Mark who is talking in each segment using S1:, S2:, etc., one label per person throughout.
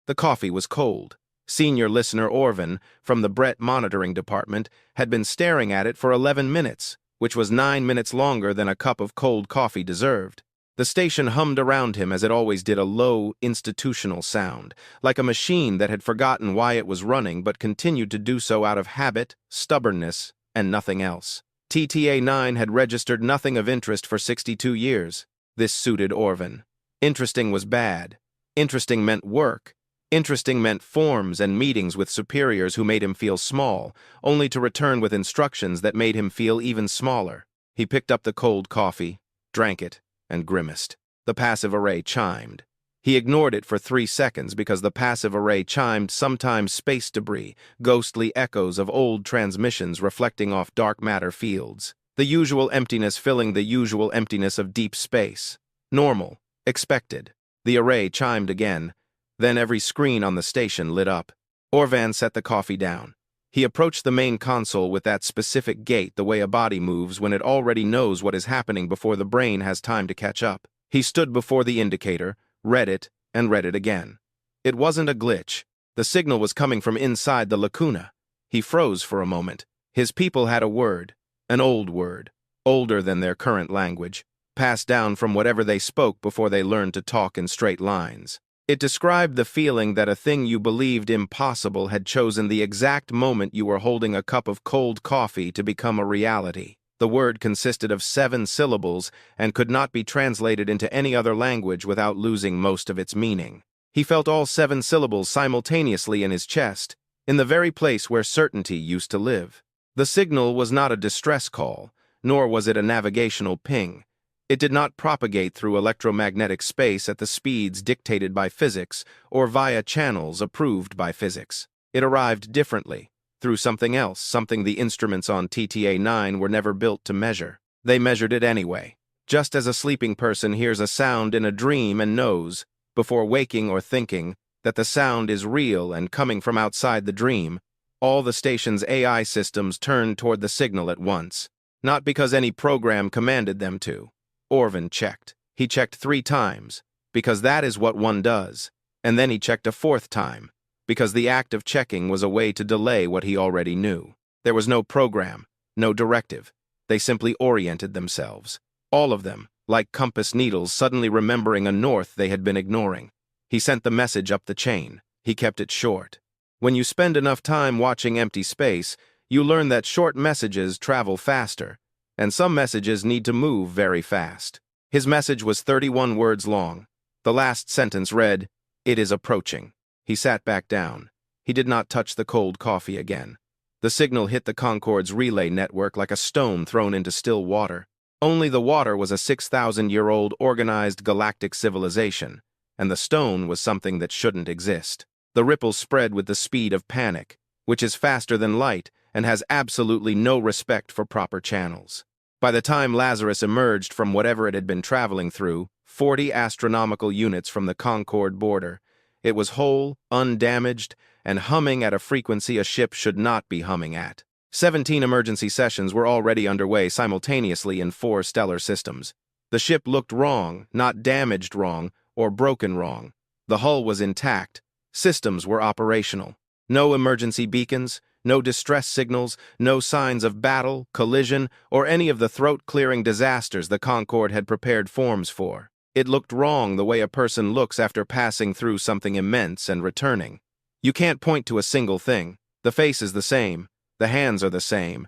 S1: The coffee was cold. Senior listener Orvin, from the Brett monitoring department, had been staring at it for 11 minutes, which was 9 minutes longer than a cup of cold coffee deserved. The station hummed around him as it always did, a low, institutional sound, like a machine that had forgotten why it was running but continued to do so out of habit, stubbornness, and nothing else. TTA-9 had registered nothing of interest for 62 years. This suited Orvin. Interesting was bad. Interesting meant work. Interesting meant forms and meetings with superiors who made him feel small, only to return with instructions that made him feel even smaller. He picked up the cold coffee, drank it, and grimaced. The passive array chimed. He ignored it for 3 seconds because the passive array chimed sometimes space debris, ghostly echoes of old transmissions reflecting off dark matter fields. The usual emptiness filling the usual emptiness of deep space. Normal. Expected. The array chimed again. Then every screen on the station lit up. Orvan set the coffee down. He approached the main console with that specific gait, the way a body moves when it already knows what is happening before the brain has time to catch up. He stood before the indicator, read it, and read it again. It wasn't a glitch. The signal was coming from inside the Lacuna. He froze for a moment. His people had a word, an old word, older than their current language, passed down from whatever they spoke before they learned to talk in straight lines. It described the feeling that a thing you believed impossible had chosen the exact moment you were holding a cup of cold coffee to become a reality. The word consisted of 7 syllables and could not be translated into any other language without losing most of its meaning. He felt all 7 syllables simultaneously in his chest, in the very place where certainty used to live. The signal was not a distress call, nor was it a navigational ping. It did not propagate through electromagnetic space at the speeds dictated by physics or via channels approved by physics. It arrived differently, through something else, something the instruments on TTA-9 were never built to measure. They measured it anyway, just as a sleeping person hears a sound in a dream and knows, before waking or thinking, that the sound is real and coming from outside the dream. All the station's AI systems turned toward the signal at once, not because any program commanded them to. Orvin checked. He checked 3 times, because that is what one does, and then he checked a 4th time, because the act of checking was a way to delay what he already knew. There was no program, no directive. They simply oriented themselves. All of them, like compass needles suddenly remembering a north they had been ignoring. He sent the message up the chain. He kept it short. When you spend enough time watching empty space, you learn that short messages travel faster, and some messages need to move very fast. His message was 31 words long. The last sentence read, "It is approaching." He sat back down. He did not touch the cold coffee again. The signal hit the Concord's relay network like a stone thrown into still water. Only the water was a 6,000-year-old organized galactic civilization, and the stone was something that shouldn't exist. The ripples spread with the speed of panic, which is faster than light and has absolutely no respect for proper channels. By the time Lazarus emerged from whatever it had been traveling through, 40 astronomical units from the Concord border, it was whole, undamaged, and humming at a frequency a ship should not be humming at. 17 emergency sessions were already underway simultaneously in 4 stellar systems. The ship looked wrong, not damaged wrong, or broken wrong. The hull was intact. Systems were operational. No emergency beacons, no distress signals, no signs of battle, collision, or any of the throat-clearing disasters the Concord had prepared forms for. It looked wrong the way a person looks after passing through something immense and returning. You can't point to a single thing. The face is the same, the hands are the same,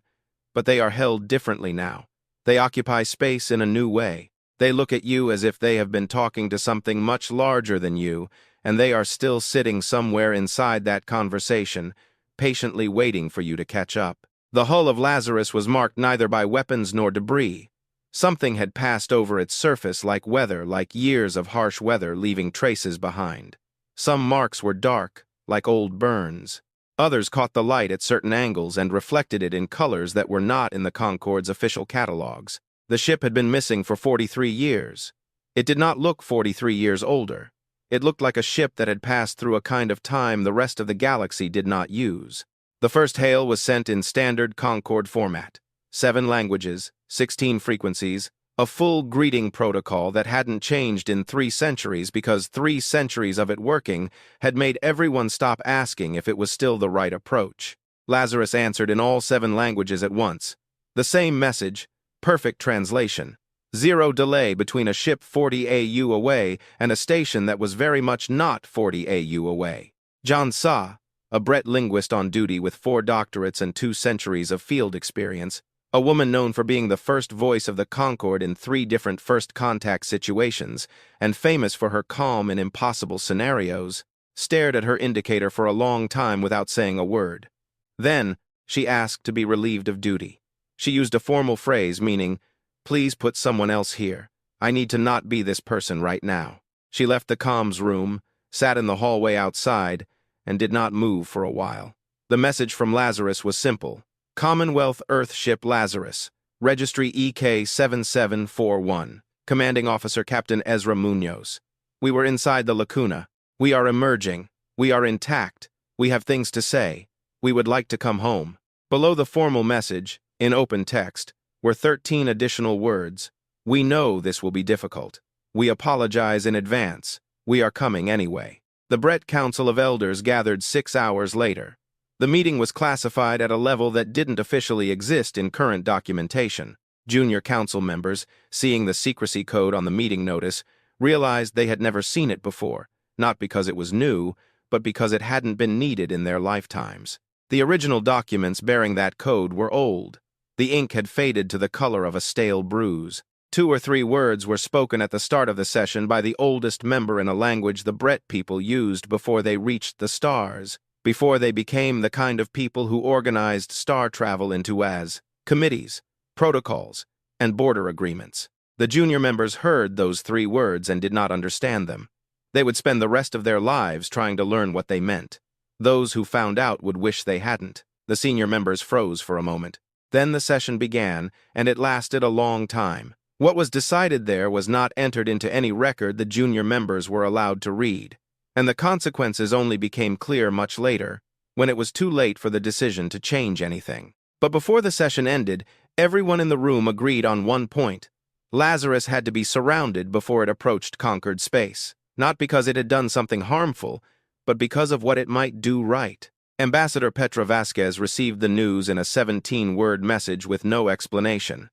S1: but they are held differently now. They occupy space in a new way. They look at you as if they have been talking to something much larger than you, and they are still sitting somewhere inside that conversation, patiently waiting for you to catch up. The hull of Lazarus was marked neither by weapons nor debris. Something had passed over its surface like weather, like years of harsh weather leaving traces behind. Some marks were dark, like old burns. Others caught the light at certain angles and reflected it in colors that were not in the Concord's official catalogs. The ship had been missing for 43 years. It did not look 43 years older. It looked like a ship that had passed through a kind of time the rest of the galaxy did not use. The first hail was sent in standard Concord format. 7 languages, 16 frequencies, A full greeting protocol that hadn't changed in 3 centuries because 3 centuries of it working had made everyone stop asking if it was still the right approach. Lazarus answered in all 7 languages at once. The same message, perfect translation. 0 delay between a ship 40 AU away and a station that was very much not 40 AU away. John Sa, a Brett linguist on duty with 4 doctorates and 2 centuries of field experience, a woman known for being the first voice of the Concord in 3 different first contact situations, and famous for her calm in impossible scenarios, stared at her indicator for a long time without saying a word. Then, she asked to be relieved of duty. She used a formal phrase meaning, "Please put someone else here. I need to not be this person right now." She left the comms room, sat in the hallway outside, and did not move for a while. The message from Lazarus was simple. Commonwealth Earth Ship Lazarus, Registry EK 7741, Commanding Officer Captain Ezra Munoz. We were inside the Lacuna. We are emerging. We are intact. We have things to say. We would like to come home. Below the formal message, in open text, were 13 additional words. We know this will be difficult. We apologize in advance. We are coming anyway. The Brett Council of Elders gathered 6 hours later. The meeting was classified at a level that didn't officially exist in current documentation. Junior council members, seeing the secrecy code on the meeting notice, realized they had never seen it before, not because it was new, but because it hadn't been needed in their lifetimes. The original documents bearing that code were old. The ink had faded to the color of a stale bruise. 2 or 3 words were spoken at the start of the session by the oldest member in a language the Brett people used before they reached the stars, before they became the kind of people who organized star travel into as committees, protocols, and border agreements. The junior members heard those 3 words and did not understand them. They would spend the rest of their lives trying to learn what they meant. Those who found out would wish they hadn't. The senior members froze for a moment. Then the session began, and it lasted a long time. What was decided there was not entered into any record the junior members were allowed to read, and the consequences only became clear much later, when it was too late for the decision to change anything. But before the session ended, everyone in the room agreed on one point. Lazarus had to be surrounded before it approached Concord space, not because it had done something harmful, but because of what it might do right. Ambassador Petra Vasquez received the news in a 17-word message with no explanation.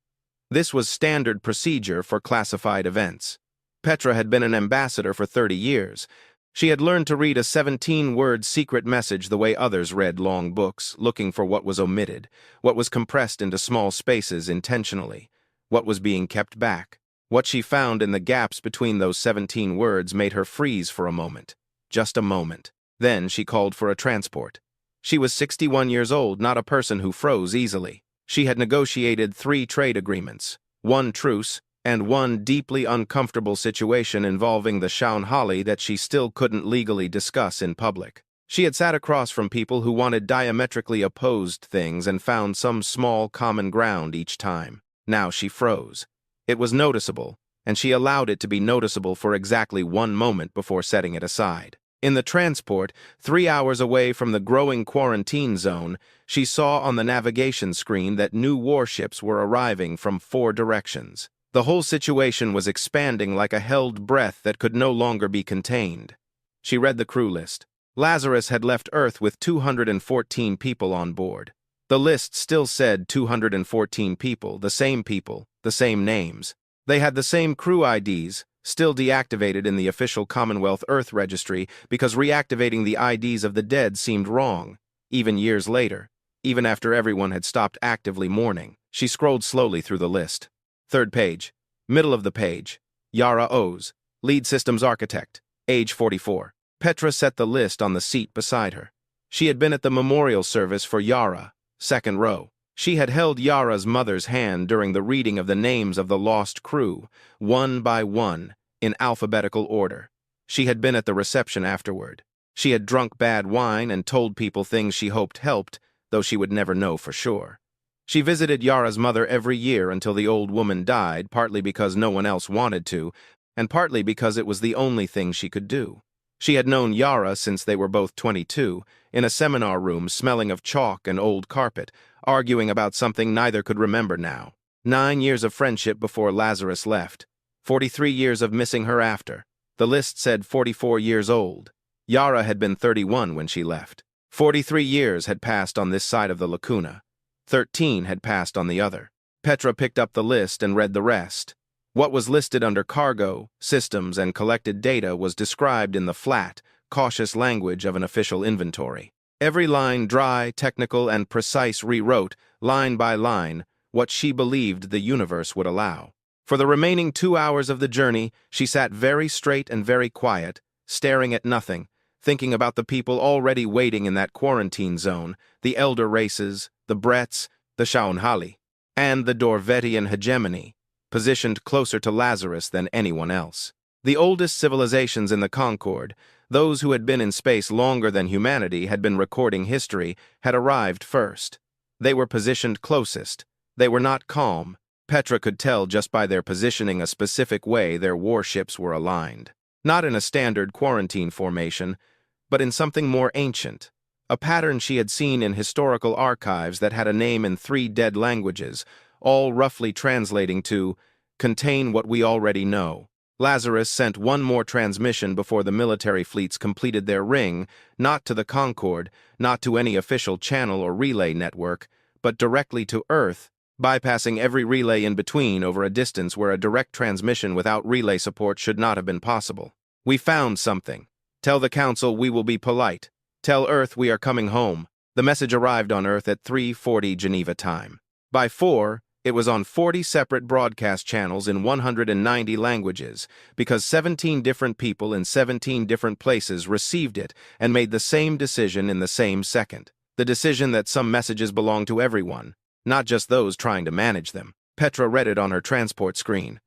S1: This was standard procedure for classified events. Petra had been an ambassador for 30 years. She had learned to read a 17-word secret message the way others read long books, looking for what was omitted, what was compressed into small spaces intentionally, what was being kept back. What she found in the gaps between those 17 words made her freeze for a moment. Just a moment. Then she called for a transport. She was 61 years old, not a person who froze easily. She had negotiated 3 trade agreements, 1 truce, and 1 deeply uncomfortable situation involving the Shaunhali that she still couldn't legally discuss in public. She had sat across from people who wanted diametrically opposed things and found some small common ground each time. Now she froze. It was noticeable, and she allowed it to be noticeable for exactly 1 moment before setting it aside. In the transport, 3 hours away from the growing quarantine zone, she saw on the navigation screen that new warships were arriving from 4 directions. The whole situation was expanding like a held breath that could no longer be contained. She read the crew list. Lazarus had left Earth with 214 people on board. The list still said 214 people, the same names. They had the same crew IDs, still deactivated in the official Commonwealth Earth Registry because reactivating the IDs of the dead seemed wrong, even years later, even after everyone had stopped actively mourning. She scrolled slowly through the list. 3rd page. Middle of the page. Yara Oz, Lead Systems Architect, age 44. Petra set the list on the seat beside her. She had been at the memorial service for Yara, 2nd row. She had held Yara's mother's hand during the reading of the names of the lost crew, one by one, in alphabetical order. She had been at the reception afterward. She had drunk bad wine and told people things she hoped helped, though she would never know for sure. She visited Yara's mother every year until the old woman died, partly because no one else wanted to, and partly because it was the only thing she could do. She had known Yara since they were both 22, in a seminar room smelling of chalk and old carpet, arguing about something neither could remember now. 9 years of friendship before Lazarus left. 43 years of missing her after. The list said 44 years old. Yara had been 31 when she left. 43 years had passed on this side of the Lacuna. 13 had passed on the other. Petra picked up the list and read the rest. What was listed under cargo, systems, and collected data was described in the flat, cautious language of an official inventory. Every line dry, technical, and precise rewrote, line by line, what she believed the universe would allow. For the remaining 2 hours of the journey, she sat very straight and very quiet, staring at nothing, thinking about the people already waiting in that quarantine zone, the elder races, the Bretts, the Shaunhali, and the Dorvettian hegemony, positioned closer to Lazarus than anyone else. The oldest civilizations in the Concord, those who had been in space longer than humanity had been recording history, had arrived first. They were positioned closest. They were not calm. Petra could tell just by their positioning a specific way their warships were aligned. Not in a standard quarantine formation, but in something more ancient. A pattern she had seen in historical archives that had a name in 3 dead languages, all roughly translating to, contain what we already know. Lazarus sent one more transmission before the military fleets completed their ring, not to the Concord, not to any official channel or relay network, but directly to Earth, bypassing every relay in between over a distance where a direct transmission without relay support should not have been possible. We found something. Tell the Council we will be polite. Tell Earth we are coming home. The message arrived on Earth at 3:40 Geneva time. By 4, it was on 40 separate broadcast channels in 190 languages, because 17 different people in 17 different places received it and made the same decision in the same second. The decision that some messages belong to everyone, not just those trying to manage them. Petra read it on her transport screen.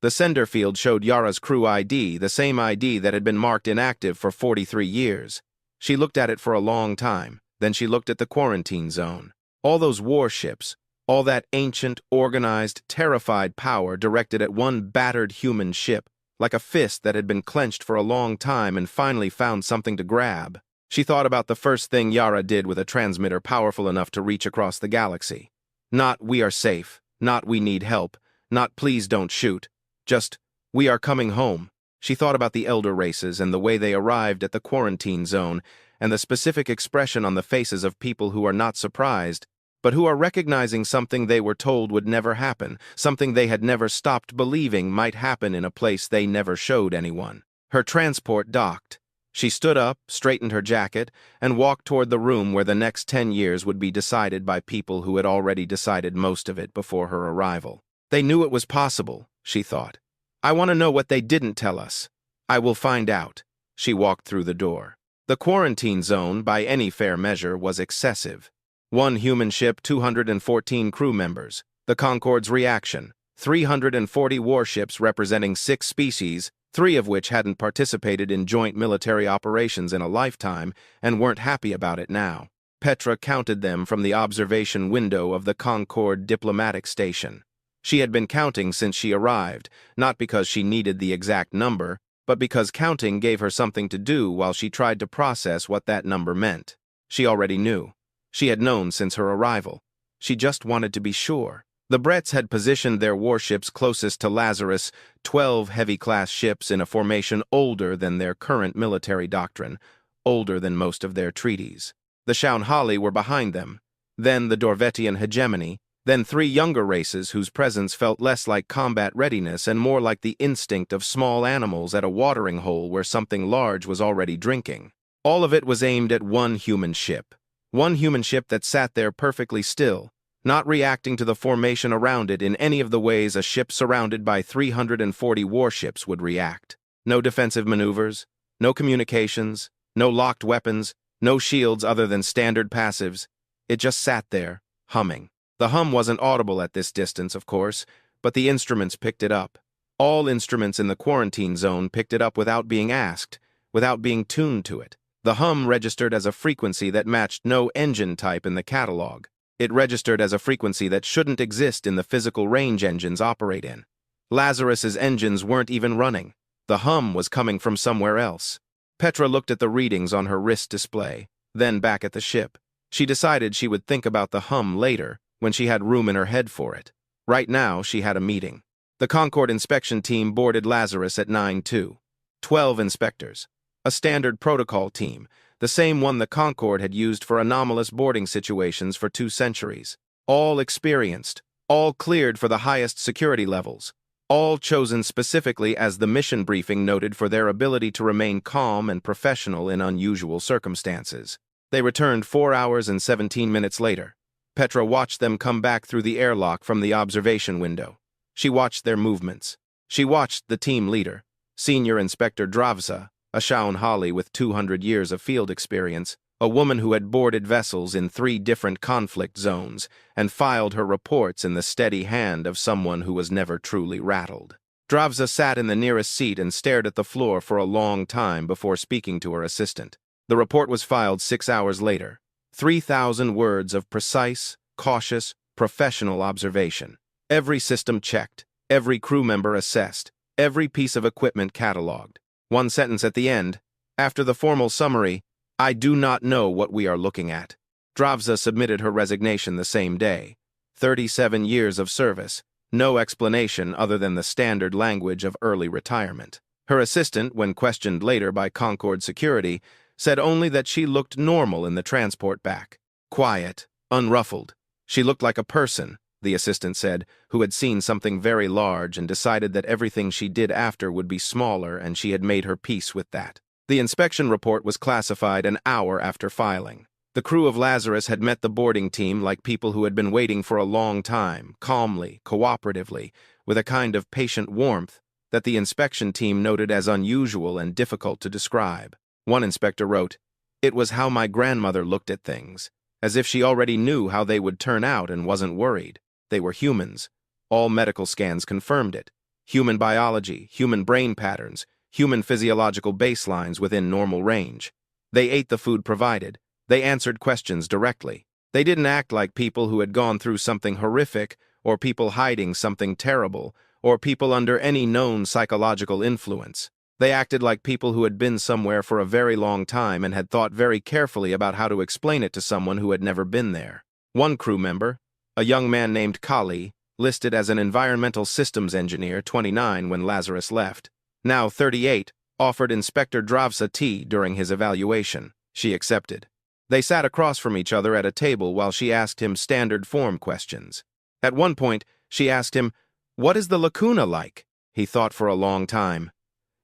S1: The sender field showed Yara's crew ID, the same ID that had been marked inactive for 43 years. She looked at it for a long time, then she looked at the quarantine zone. All those warships, all that ancient, organized, terrified power directed at one battered human ship, like a fist that had been clenched for a long time and finally found something to grab. She thought about the first thing Yara did with a transmitter powerful enough to reach across the galaxy. Not "we are safe," not "we need help," not "please don't shoot," just "we are coming home." She thought about the elder races and the way they arrived at the quarantine zone and the specific expression on the faces of people who are not surprised, but who are recognizing something they were told would never happen, something they had never stopped believing might happen in a place they never showed anyone. Her transport docked. She stood up, straightened her jacket, and walked toward the room where the next 10 years would be decided by people who had already decided most of it before her arrival. They knew it was possible, she thought. I want to know what they didn't tell us. I will find out. She walked through the door. The quarantine zone, by any fair measure, was excessive. 1 human ship, 214 crew members. The Concord's reaction. 340 warships representing 6 species, 3 of which hadn't participated in joint military operations in a lifetime and weren't happy about it now. Petra counted them from the observation window of the Concord diplomatic station. She had been counting since she arrived, not because she needed the exact number, but because counting gave her something to do while she tried to process what that number meant. She already knew. She had known since her arrival. She just wanted to be sure. The Bretts had positioned their warships closest to Lazarus, 12 heavy-class ships in a formation older than their current military doctrine, older than most of their treaties. The Shaunhali were behind them, then the Dorvettian hegemony, then 3 younger races whose presence felt less like combat readiness and more like the instinct of small animals at a watering hole where something large was already drinking. All of it was aimed at 1 human ship. 1 human ship that sat there perfectly still, not reacting to the formation around it in any of the ways a ship surrounded by 340 warships would react. No defensive maneuvers, no communications, no locked weapons, no shields other than standard passives. It just sat there, humming. The hum wasn't audible at this distance, of course, but the instruments picked it up. All instruments in the quarantine zone picked it up without being asked, without being tuned to it. The hum registered as a frequency that matched no engine type in the catalog. It registered as a frequency that shouldn't exist in the physical range engines operate in. Lazarus's engines weren't even running. The hum was coming from somewhere else. Petra looked at the readings on her wrist display, then back at the ship. She decided she would think about the hum later, when she had room in her head for it. Right now, she had a meeting. The Concord inspection team boarded Lazarus at 9:02. 12 inspectors. A standard protocol team, the same one the Concord had used for anomalous boarding situations for 2 centuries. All experienced, all cleared for the highest security levels, all chosen specifically, as the mission briefing noted, for their ability to remain calm and professional in unusual circumstances. They returned 4 hours and 17 minutes later. Petra watched them come back through the airlock from the observation window. She watched their movements. She watched the team leader, Senior Inspector Dravza, a Shaun Holly with 200 years of field experience, a woman who had boarded vessels in 3 different conflict zones and filed her reports in the steady hand of someone who was never truly rattled. Dravza sat in the nearest seat and stared at the floor for a long time before speaking to her assistant. The report was filed 6 hours later. 3,000 words of precise, cautious, professional observation. Every system checked, every crew member assessed, every piece of equipment cataloged. One sentence at the end, after the formal summary, "I do not know what we are looking at." Dravza submitted her resignation the same day. 37 years of service, no explanation other than the standard language of early retirement. Her assistant, when questioned later by Concord security, said only that she looked normal in the transport back. Quiet, unruffled. She looked like a person, the assistant said, who had seen something very large and decided that everything she did after would be smaller, and she had made her peace with that. The inspection report was classified an hour after filing. The crew of Lazarus had met the boarding team like people who had been waiting for a long time, calmly, cooperatively, with a kind of patient warmth that the inspection team noted as unusual and difficult to describe. One inspector wrote, "It was how my grandmother looked at things, as if she already knew how they would turn out and wasn't worried. They were humans. All medical scans confirmed it. Human biology, human brain patterns, human physiological baselines within normal range. They ate the food provided. They answered questions directly. They didn't act like people who had gone through something horrific, or people hiding something terrible, or people under any known psychological influence. They acted like people who had been somewhere for a very long time and had thought very carefully about how to explain it to someone who had never been there." One crew member, a young man named Kali, listed as an environmental systems engineer, 29 when Lazarus left, now 38, offered Inspector Dravza tea during his evaluation. She accepted. They sat across from each other at a table while she asked him standard form questions. At one point, she asked him, "What is the Lacuna like?" He thought for a long time.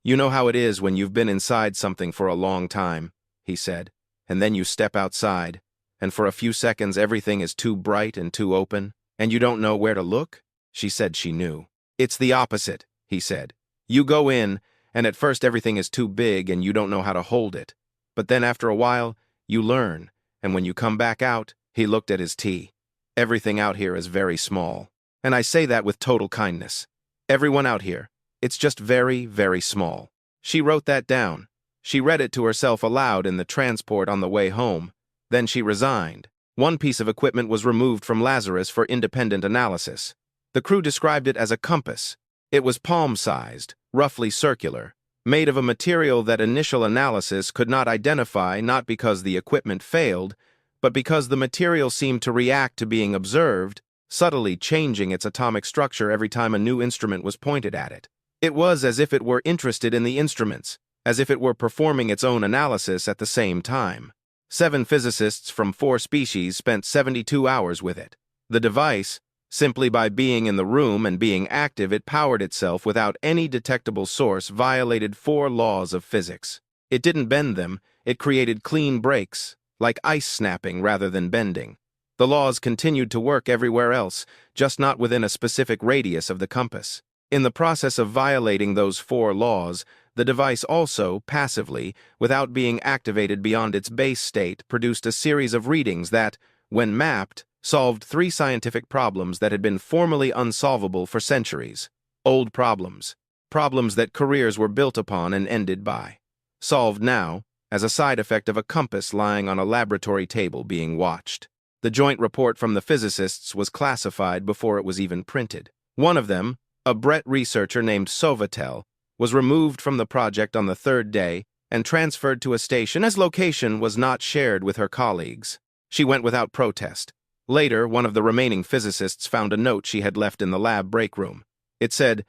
S1: "You know how it is when you've been inside something for a long time," he said, "and then you step outside, and for a few seconds everything is too bright and too open, and you don't know where to look?" She said she knew. "It's the opposite," he said. "You go in, and at first everything is too big and you don't know how to hold it. But then after a while, you learn, and when you come back out," he looked at his tea, "everything out here is very small. And I say that with total kindness. Everyone out here, it's just very, very small." She wrote that down. She read it to herself aloud in the transport on the way home. Then she resigned. One piece of equipment was removed from Lazarus for independent analysis. The crew described it as a compass. It was palm-sized, roughly circular, made of a material that initial analysis could not identify, not because the equipment failed, but because the material seemed to react to being observed, subtly changing its atomic structure every time a new instrument was pointed at it. It was as if it were interested in the instruments, as if it were performing its own analysis at the same time. 7 physicists from 4 species spent 72 hours with it. The device, simply by being in the room and being active, it powered itself without any detectable source, violated 4 laws of physics. It didn't bend them, it created clean breaks, like ice snapping rather than bending. The laws continued to work everywhere else, just not within a specific radius of the compass. In the process of violating those 4 laws, the device also, passively, without being activated beyond its base state, produced a series of readings that, when mapped, solved 3 scientific problems that had been formerly unsolvable for centuries. Old problems. Problems that careers were built upon and ended by. Solved now, as a side effect of a compass lying on a laboratory table being watched. The joint report from the physicists was classified before it was even printed. One of them, a Brett researcher named Sovatel, was removed from the project on the 3rd day and transferred to a station as location was not shared with her colleagues. She went without protest. Later, one of the remaining physicists found a note she had left in the lab break room. It said,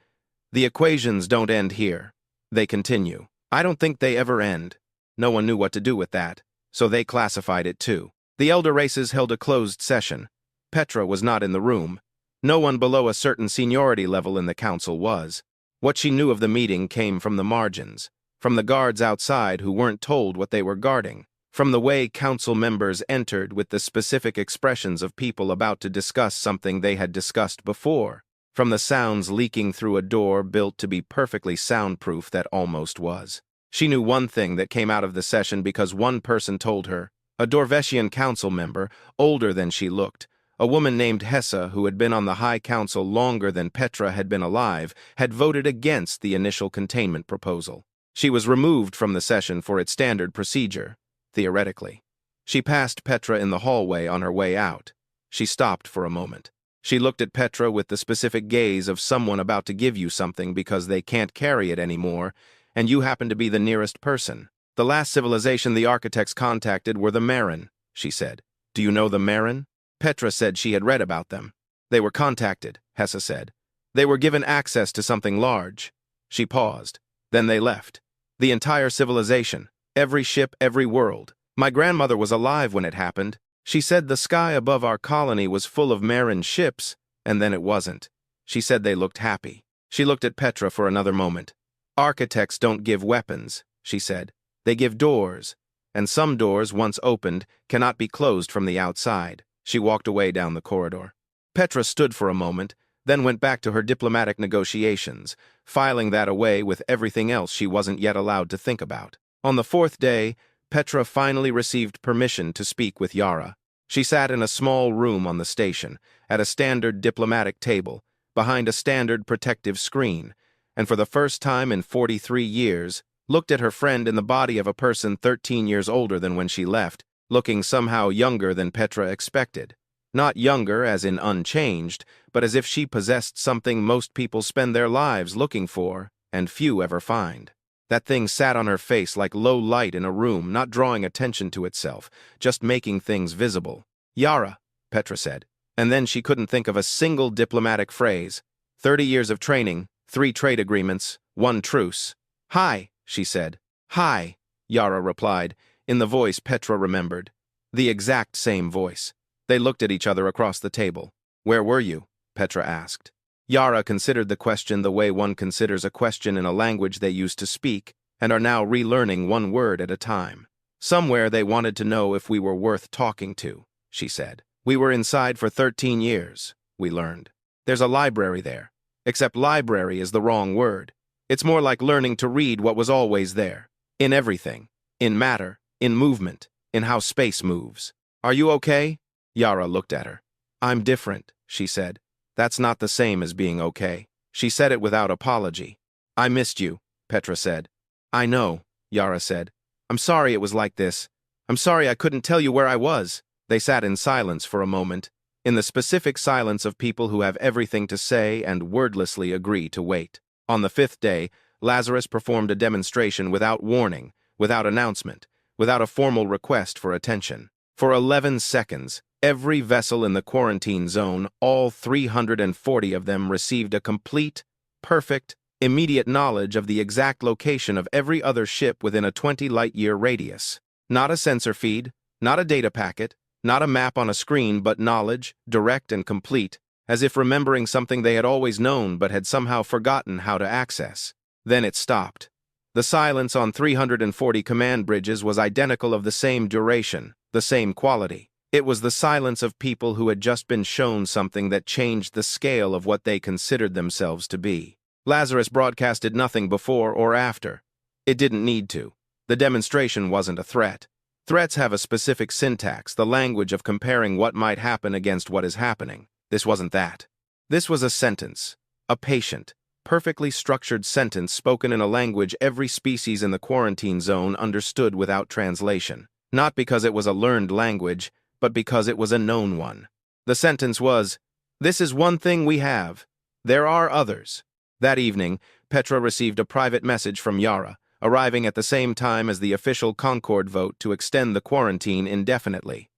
S1: "The equations don't end here. They continue. I don't think they ever end." No one knew what to do with that, so they classified it too. The elder races held a closed session. Petra was not in the room. No one below a certain seniority level in the council was. What she knew of the meeting came from the margins, from the guards outside who weren't told what they were guarding, from the way council members entered with the specific expressions of people about to discuss something they had discussed before, from the sounds leaking through a door built to be perfectly soundproof that almost was. She knew one thing that came out of the session because one person told her, a Dorvetian council member, older than she looked, a woman named Hessa who had been on the High Council longer than Petra had been alive, had voted against the initial containment proposal. She was removed from the session for its standard procedure, theoretically. She passed Petra in the hallway on her way out. She stopped for a moment. She looked at Petra with the specific gaze of someone about to give you something because they can't carry it anymore, and you happen to be the nearest person. "The last civilization the architects contacted were the Marin," she said. "Do you know the Marin?" Petra said she had read about them. "They were contacted," Hessa said. "They were given access to something large." She paused. "Then they left. The entire civilization. Every ship, every world. My grandmother was alive when it happened. She said the sky above our colony was full of Marin ships, and then it wasn't. She said they looked happy." She looked at Petra for another moment. "Architects don't give weapons," she said. "They give doors, and some doors, once opened, cannot be closed from the outside." She walked away down the corridor. Petra stood for a moment, then went back to her diplomatic negotiations, filing that away with everything else she wasn't yet allowed to think about. On the fourth day, Petra finally received permission to speak with Yara. She sat in a small room on the station, at a standard diplomatic table, behind a standard protective screen, and for the first time in 43 years, looked at her friend in the body of a person 13 years older than when she left, looking somehow younger than Petra expected. Not younger as in unchanged, but as if she possessed something most people spend their lives looking for, and few ever find. That thing sat on her face like low light in a room, not drawing attention to itself, just making things visible. "Yara," Petra said, and then she couldn't think of a single diplomatic phrase. 30 years of training, 3 trade agreements, 1 truce. "Hi," she said. "Hi," Yara replied, in the voice Petra remembered. The exact same voice. They looked at each other across the table. "Where were you?" Petra asked. Yara considered the question the way one considers a question in a language they used to speak, and are now relearning one word at a time. "Somewhere they wanted to know if we were worth talking to," she said. "We were inside for 13 years, we learned. There's a library there. Except library is the wrong word. It's more like learning to read what was always there. In everything. In matter. In movement. In how space moves. Are you okay?" Yara looked at her. "I'm different," she said. "That's not the same as being okay." She said it without apology. "I missed you," Petra said. "I know," Yara said. "I'm sorry it was like this. I'm sorry I couldn't tell you where I was." They sat in silence for a moment, in the specific silence of people who have everything to say and wordlessly agree to wait. On the 5th day, Lazarus performed a demonstration without warning, without announcement, without a formal request for attention. For 11 seconds, every vessel in the quarantine zone, all 340 of them, received a complete, perfect, immediate knowledge of the exact location of every other ship within a 20-light-year radius. Not a sensor feed, not a data packet, not a map on a screen, but knowledge, direct and complete, as if remembering something they had always known but had somehow forgotten how to access. Then it stopped. The silence on 340 command bridges was identical, of the same duration, the same quality. It was the silence of people who had just been shown something that changed the scale of what they considered themselves to be. Lazarus broadcasted nothing before or after. It didn't need to. The demonstration wasn't a threat. Threats have a specific syntax, the language of comparing what might happen against what is happening. This wasn't that. This was a sentence, a patient, perfectly structured sentence spoken in a language every species in the quarantine zone understood without translation. Not because it was a learned language, but because it was a known one. The sentence was, "This is one thing we have. There are others." That evening, Petra received a private message from Yara, arriving at the same time as the official Concord vote to extend the quarantine indefinitely.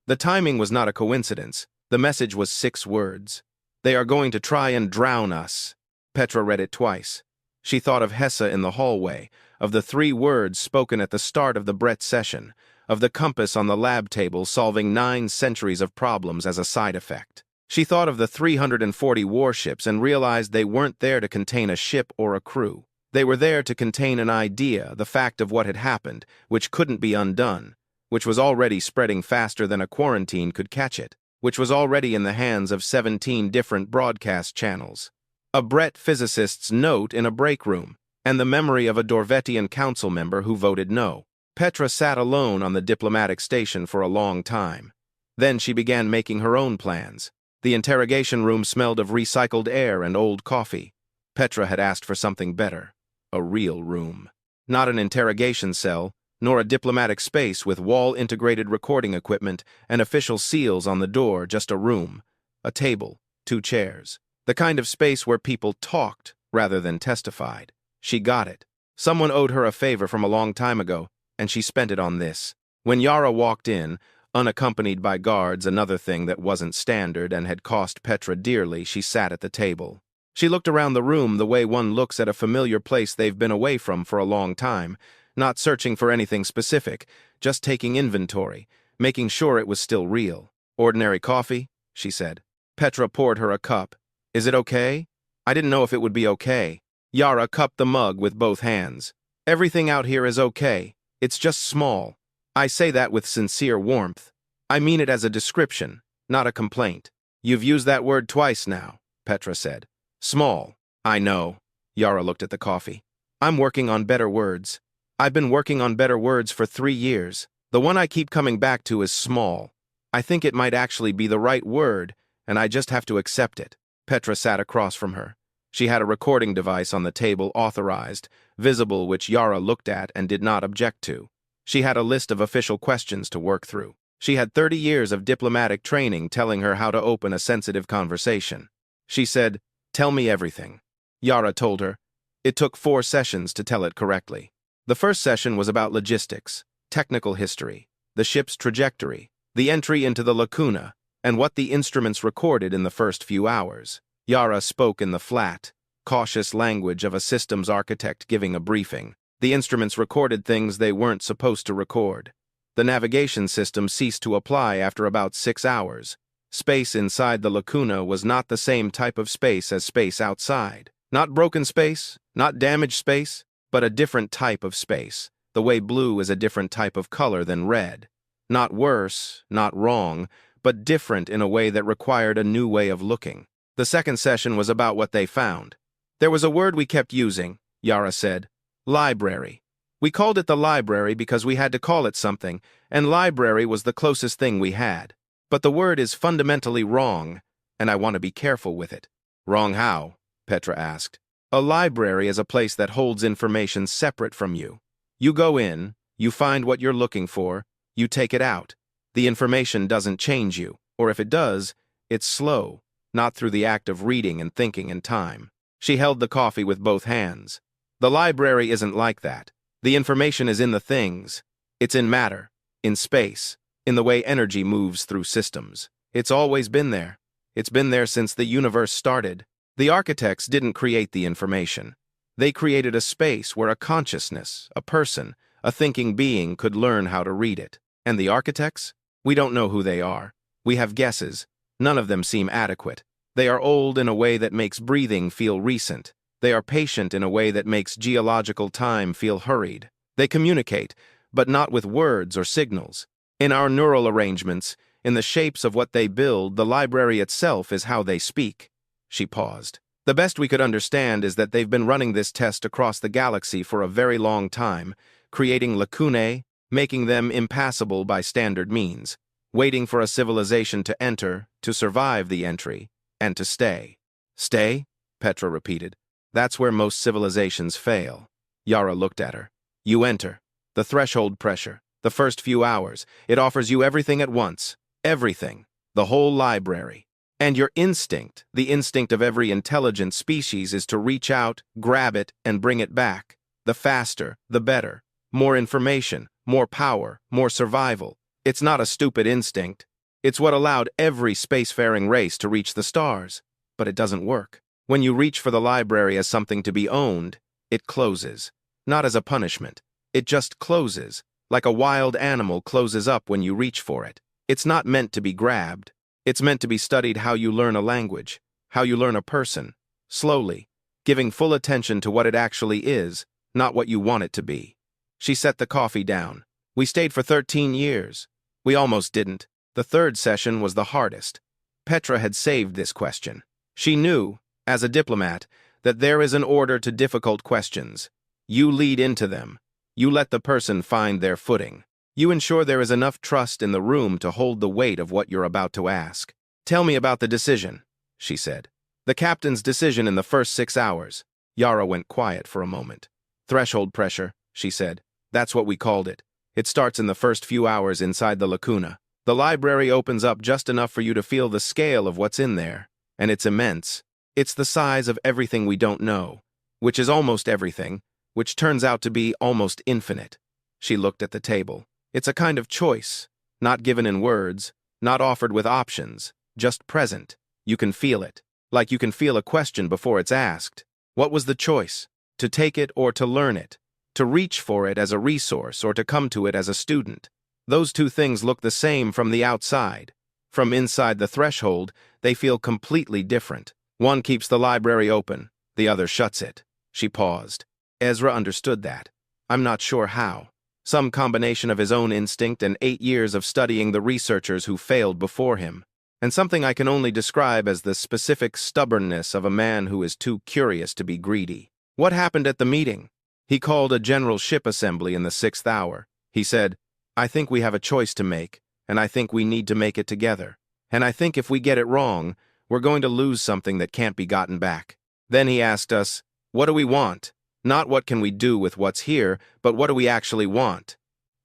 S1: The timing was not a coincidence. The message was 6 words. "They are going to try and drown us." Petra read it twice. She thought of Hesse in the hallway, of the 3 words spoken at the start of the Brett session, of the compass on the lab table solving 9 centuries of problems as a side effect. She thought of the 340 warships and realized they weren't there to contain a ship or a crew. They were there to contain an idea, the fact of what had happened, which couldn't be undone, which was already spreading faster than a quarantine could catch it, which was already in the hands of 17 different broadcast channels. A Brett physicist's note in a break room, and the memory of a Dorvettian council member who voted no. Petra sat alone on the diplomatic station for a long time. Then she began making her own plans. The interrogation room smelled of recycled air and old coffee. Petra had asked for something better. A real room. Not an interrogation cell, nor a diplomatic space with wall-integrated recording equipment and official seals on the door, just a room. A table, 2 chairs. The kind of space where people talked rather than testified. She got it. Someone owed her a favor from a long time ago, and she spent it on this. When Yara walked in, unaccompanied by guards, another thing that wasn't standard and had cost Petra dearly, she sat at the table. She looked around the room the way one looks at a familiar place they've been away from for a long time, not searching for anything specific, just taking inventory, making sure it was still real. "Ordinary coffee?" she said. Petra poured her a cup. "Is it okay?" "I didn't know if it would be okay." Yara cupped the mug with both hands. "Everything out here is okay. It's just small. I say that with sincere warmth. I mean it as a description, not a complaint." "You've used that word twice now," Petra said. "Small." "I know." Yara looked at the coffee. "I'm working on better words. I've been working on better words for 3 years. The one I keep coming back to is small. I think it might actually be the right word, and I just have to accept it." Petra sat across from her. She had a recording device on the table, authorized, visible, which Yara looked at and did not object to. She had a list of official questions to work through. She had 30 years of diplomatic training telling her how to open a sensitive conversation. She said, "Tell me everything." Yara told her. It took 4 sessions to tell it correctly. The first session was about logistics, technical history, the ship's trajectory, the entry into the Lacuna, and what the instruments recorded in the first few hours. Yara spoke in the flat, cautious language of a systems architect giving a briefing. The instruments recorded things they weren't supposed to record. The navigation system ceased to apply after about 6 hours. Space inside the Lacuna was not the same type of space as space outside. Not broken space, not damaged space, but a different type of space, the way blue is a different type of color than red. Not worse, not wrong, but different in a way that required a new way of looking. The second session was about what they found. "There was a word we kept using," Yara said. "Library. We called it the library because we had to call it something, and library was the closest thing we had. But the word is fundamentally wrong, and I want to be careful with it." "Wrong how?" Petra asked. "A library is a place that holds information separate from you. You go in, you find what you're looking for, you take it out. The information doesn't change you, or if it does, it's slow, not through the act of reading and thinking in time." She held the coffee with both hands. "The library isn't like that. The information is in the things. It's in matter, in space, in the way energy moves through systems. It's always been there. It's been there since the universe started. The architects didn't create the information. They created a space where a consciousness, a person, a thinking being could learn how to read it. And the architects? We don't know who they are. We have guesses. None of them seem adequate. They are old in a way that makes breathing feel recent. They are patient in a way that makes geological time feel hurried. They communicate, but not with words or signals. In our neural arrangements, in the shapes of what they build, the library itself is how they speak." She paused. "The best we could understand is that they've been running this test across the galaxy for a very long time, creating lacunae, making them impassable by standard means, waiting for a civilization to enter, to survive the entry, and to stay." "Stay?" Petra repeated. "That's where most civilizations fail." Yara looked at her. "You enter. The threshold pressure. The first few hours. It offers you everything at once. Everything. The whole library. And your instinct, the instinct of every intelligent species, is to reach out, grab it, and bring it back. The faster, the better. More information, more power, more survival. It's not a stupid instinct. It's what allowed every spacefaring race to reach the stars. But it doesn't work. When you reach for the library as something to be owned, it closes. Not as a punishment. It just closes, like a wild animal closes up when you reach for it. It's not meant to be grabbed. It's meant to be studied how you learn a language, how you learn a person, slowly, giving full attention to what it actually is, not what you want it to be. She set the coffee down. We stayed for 13 years. We almost didn't. The third session was the hardest. Petra had saved this question. She knew, as a diplomat, that there is an order to difficult questions. You lead into them. You let the person find their footing. You ensure there is enough trust in the room to hold the weight of what you're about to ask. Tell me about the decision, she said. The captain's decision in the first 6 hours. Yara went quiet for a moment. Threshold pressure, she said. That's what we called it. It starts in the first few hours inside the Lacuna. The library opens up just enough for you to feel the scale of what's in there, and it's immense. It's the size of everything we don't know, which is almost everything, which turns out to be almost infinite. She looked at the table. It's a kind of choice, not given in words, not offered with options, just present. You can feel it, like you can feel a question before it's asked. What was the choice? To take it or to learn it? To reach for it as a resource or to come to it as a student? Those two things look the same from the outside. From inside the threshold, they feel completely different. One keeps the library open, the other shuts it. She paused. Ezra understood that. I'm not sure how. Some combination of his own instinct and 8 years of studying the researchers who failed before him, and something I can only describe as the specific stubbornness of a man who is too curious to be greedy. What happened at the meeting? He called a general ship assembly in the 6th hour. He said, I think we have a choice to make, and I think we need to make it together. And I think if we get it wrong, we're going to lose something that can't be gotten back. Then he asked us, what do we want? Not what can we do with what's here, but what do we actually want?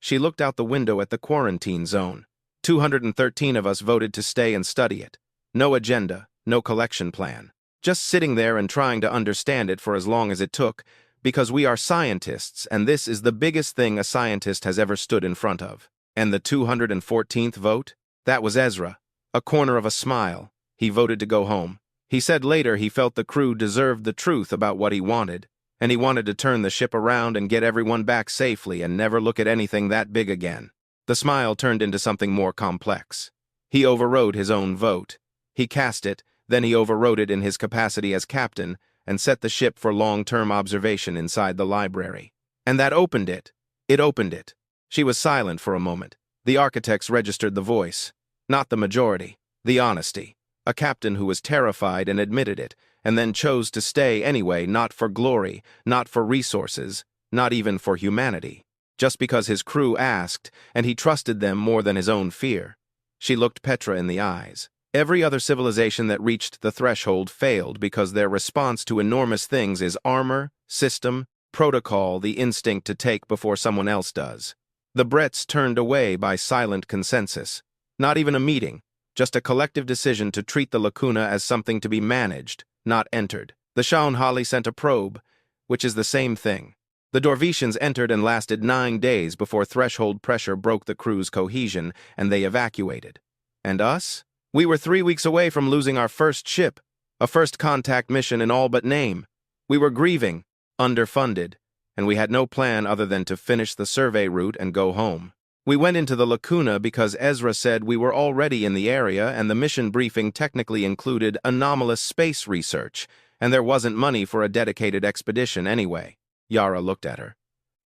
S1: She looked out the window at the quarantine zone. 213 of us voted to stay and study it. No agenda, no collection plan. Just sitting there and trying to understand it for as long as it took, because we are scientists, and this is the biggest thing a scientist has ever stood in front of. And the 214th vote? That was Ezra. A corner of a smile. He voted to go home. He said later he felt the crew deserved the truth about what he wanted, and he wanted to turn the ship around and get everyone back safely and never look at anything that big again. The smile turned into something more complex. He overrode his own vote. He cast it, then he overrode it in his capacity as captain, and set the ship for long-term observation inside the library. And that opened it. It opened it. She was silent for a moment. The architects registered the voice. Not the majority. The honesty. A captain who was terrified and admitted it, and then chose to stay anyway, not for glory, not for resources, not even for humanity. Just because his crew asked, and he trusted them more than his own fear. She looked Petra in the eyes. Every other civilization that reached the threshold failed because their response to enormous things is armor, system, protocol, the instinct to take before someone else does. The Bretts turned away by silent consensus. Not even a meeting, just a collective decision to treat the Lacuna as something to be managed, not entered. The Shaunhali sent a probe, which is the same thing. The Dorvetians entered and lasted 9 days before threshold pressure broke the crew's cohesion, and they evacuated. And us? We were 3 weeks away from losing our first ship, a first contact mission in all but name. We were grieving, underfunded, and we had no plan other than to finish the survey route and go home. We went into the Lacuna because Ezra said we were already in the area and the mission briefing technically included anomalous space research, and there wasn't money for a dedicated expedition anyway. Yara looked at her.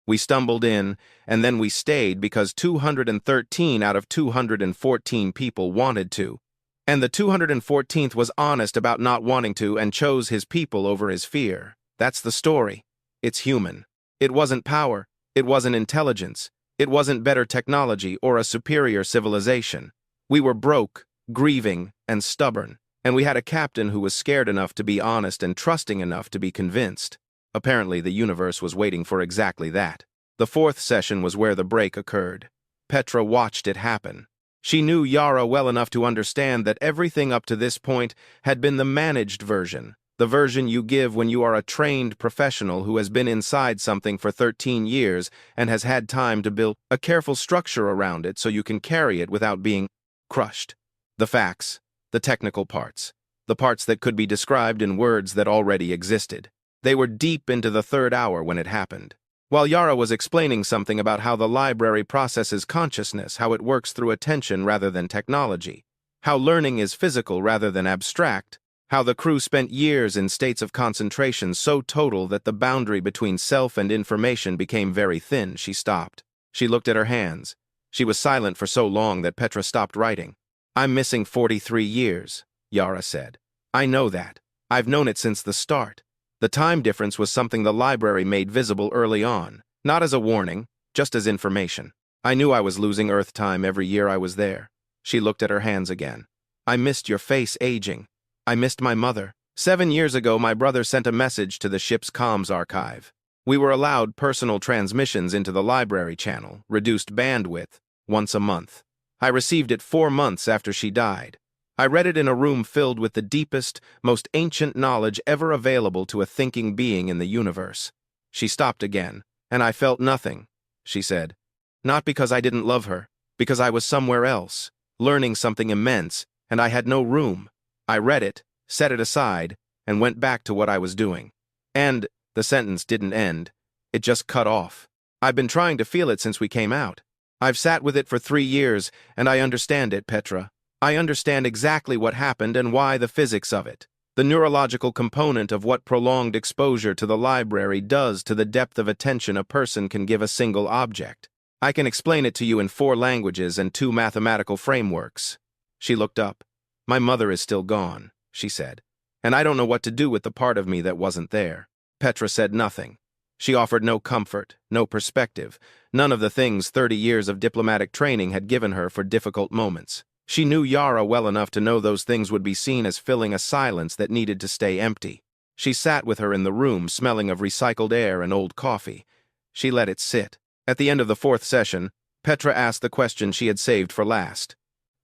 S1: We stumbled in, and then we stayed because 213 out of 214 people wanted to. And the 214th was honest about not wanting to and chose his people over his fear. That's the story. It's human. It wasn't power. It wasn't intelligence. It wasn't better technology or a superior civilization. We were broke, grieving, and stubborn, and we had a captain who was scared enough to be honest and trusting enough to be convinced. Apparently, the universe was waiting for exactly that. The 4th session was where the break occurred. Petra watched it happen. She knew Yara well enough to understand that everything up to this point had been the managed version, the version you give when you are a trained professional who has been inside something for 13 years and has had time to build a careful structure around it so you can carry it without being crushed. The facts, the technical parts, the parts that could be described in words that already existed. They were deep into the third hour when it happened. While Yara was explaining something about how the library processes consciousness, how it works through attention rather than technology, how learning is physical rather than abstract, how the crew spent years in states of concentration so total that the boundary between self and information became very thin, she stopped. She looked at her hands. She was silent for so long that Petra stopped writing. "I'm missing 43 years, Yara said. "I know that. I've known it since the start." The time difference was something the library made visible early on, not as a warning, just as information. "I knew I was losing Earth time every year I was there." She looked at her hands again. "I missed your face aging. I missed my mother. 7 years ago, my brother sent a message to the ship's comms archive. We were allowed personal transmissions into the library channel, reduced bandwidth, once a month. I received it 4 months after she died. I read it in a room filled with the deepest, most ancient knowledge ever available to a thinking being in the universe." She stopped again, "And I felt nothing," she said. "Not because I didn't love her, because I was somewhere else, learning something immense, and I had no room. I read it, set it aside, and went back to what I was doing. And the sentence didn't end. It just cut off. I've been trying to feel it since we came out. I've sat with it for 3 years, and I understand it, Petra. I understand exactly what happened and why, the physics of it, the neurological component of what prolonged exposure to the library does to the depth of attention a person can give a single object. I can explain it to you in 4 languages and 2 mathematical frameworks." She looked up. "My mother is still gone," she said, "and I don't know what to do with the part of me that wasn't there." Petra said nothing. She offered no comfort, no perspective, none of the things 30 years of diplomatic training had given her for difficult moments. She knew Yara well enough to know those things would be seen as filling a silence that needed to stay empty. She sat with her in the room, smelling of recycled air and old coffee. She let it sit. At the end of the 4th session, Petra asked the question she had saved for last.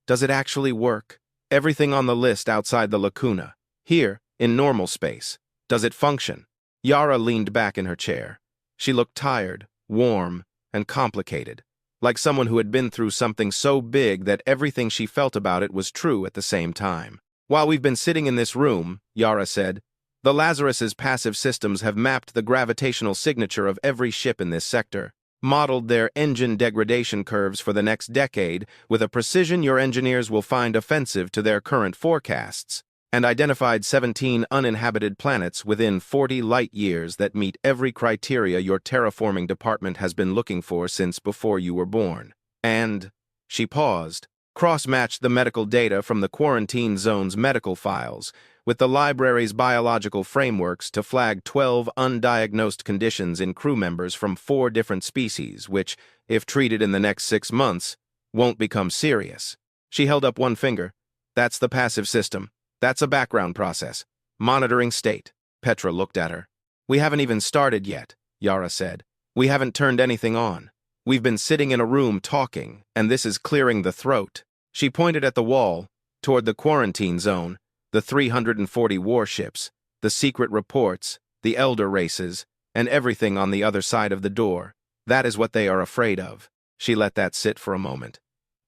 S1: "Does it actually work? Everything on the list outside the Lacuna. Here, in normal space. Does it function?" Yara leaned back in her chair. She looked tired, warm, and complicated, like someone who had been through something so big that everything she felt about it was true at the same time. "While we've been sitting in this room," Yara said, "the Lazarus's passive systems have mapped the gravitational signature of every ship in this sector, modeled their engine degradation curves for the next decade with a precision your engineers will find offensive to their current forecasts, and identified 17 uninhabited planets within 40 light-years that meet every criteria your terraforming department has been looking for since before you were born. And," she paused, "cross-matched the medical data from the quarantine zone's medical files with the library's biological frameworks to flag 12 undiagnosed conditions in crew members from 4 different species, which, if treated in the next 6 months, won't become serious." She held up one finger. "That's the passive system. That's a background process. Monitoring state." Petra looked at her. "We haven't even started yet," Yara said. "We haven't turned anything on. We've been sitting in a room talking, and this is clearing the throat." She pointed at the wall, toward the quarantine zone, the 340 warships, the secret reports, the elder races, and everything on the other side of the door. "That is what they are afraid of." She let that sit for a moment.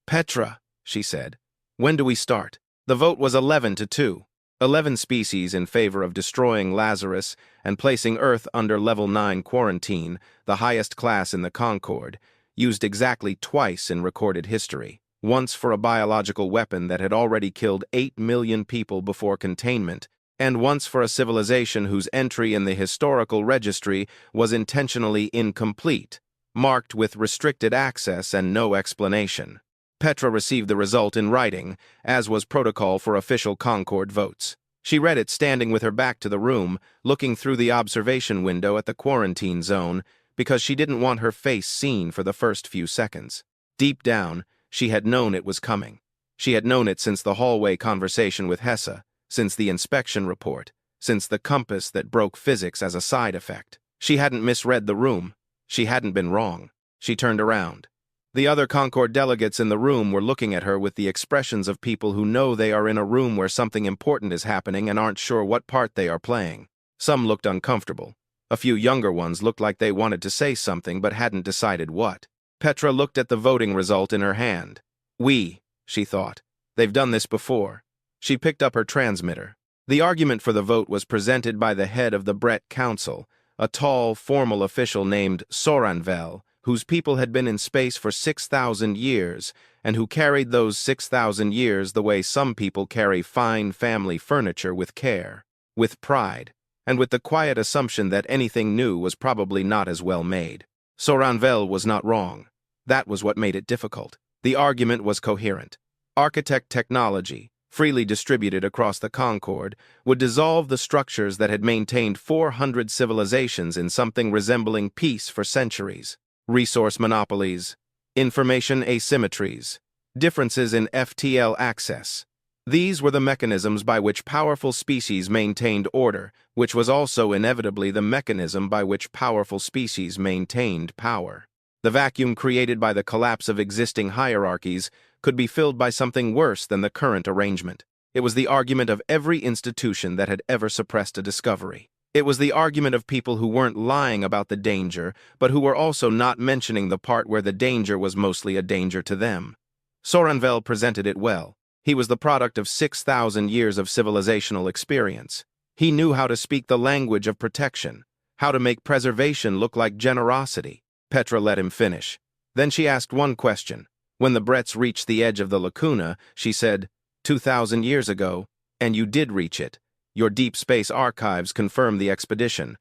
S1: "Petra," she said, "when do we start?" The vote was 11-2. 11 species in favor of destroying Lazarus and placing Earth under Level 9 quarantine, the highest class in the Concord, used exactly twice in recorded history. Once for a biological weapon that had already killed 8 million people before containment, and once for a civilization whose entry in the historical registry was intentionally incomplete, marked with restricted access and no explanation. Petra received the result in writing, as was protocol for official Concord votes. She read it standing with her back to the room, looking through the observation window at the quarantine zone, because she didn't want her face seen for the first few seconds. Deep down, she had known it was coming. She had known it since the hallway conversation with Hessa, since the inspection report, since the compass that broke physics as a side effect. She hadn't misread the room. She hadn't been wrong. She turned around. The other Concord delegates in the room were looking at her with the expressions of people who know they are in a room where something important is happening and aren't sure what part they are playing. Some looked uncomfortable. A few younger ones looked like they wanted to say something but hadn't decided what. Petra looked at the voting result in her hand. "We," she thought. They've done this before. She picked up her transmitter. The argument for the vote was presented by the head of the Brett Council, a tall, formal official named Soranvel, whose people had been in space for 6,000 years, and who carried those 6,000 years the way some people carry fine family furniture with care, with pride, and with the quiet assumption that anything new was probably not as well made. Soranvel was not wrong. That was what made it difficult. The argument was coherent. Architect technology, freely distributed across the Concord, would dissolve the structures that had maintained 400 civilizations in something resembling peace for centuries. Resource monopolies, information asymmetries, differences in FTL access. These were the mechanisms by which powerful species maintained order, which was also inevitably the mechanism by which powerful species maintained power. The vacuum created by the collapse of existing hierarchies could be filled by something worse than the current arrangement. It was the argument of every institution that had ever suppressed a discovery. It was the argument of people who weren't lying about the danger, but who were also not mentioning the part where the danger was mostly a danger to them. Soranvel presented it well. He was the product of 6,000 years of civilizational experience. He knew how to speak the language of protection, how to make preservation look like generosity. Petra let him finish. Then she asked one question. When the Bretts reached the edge of the Lacuna, she said, 2,000 years ago, and you did reach it. Your deep space archives confirm the expedition.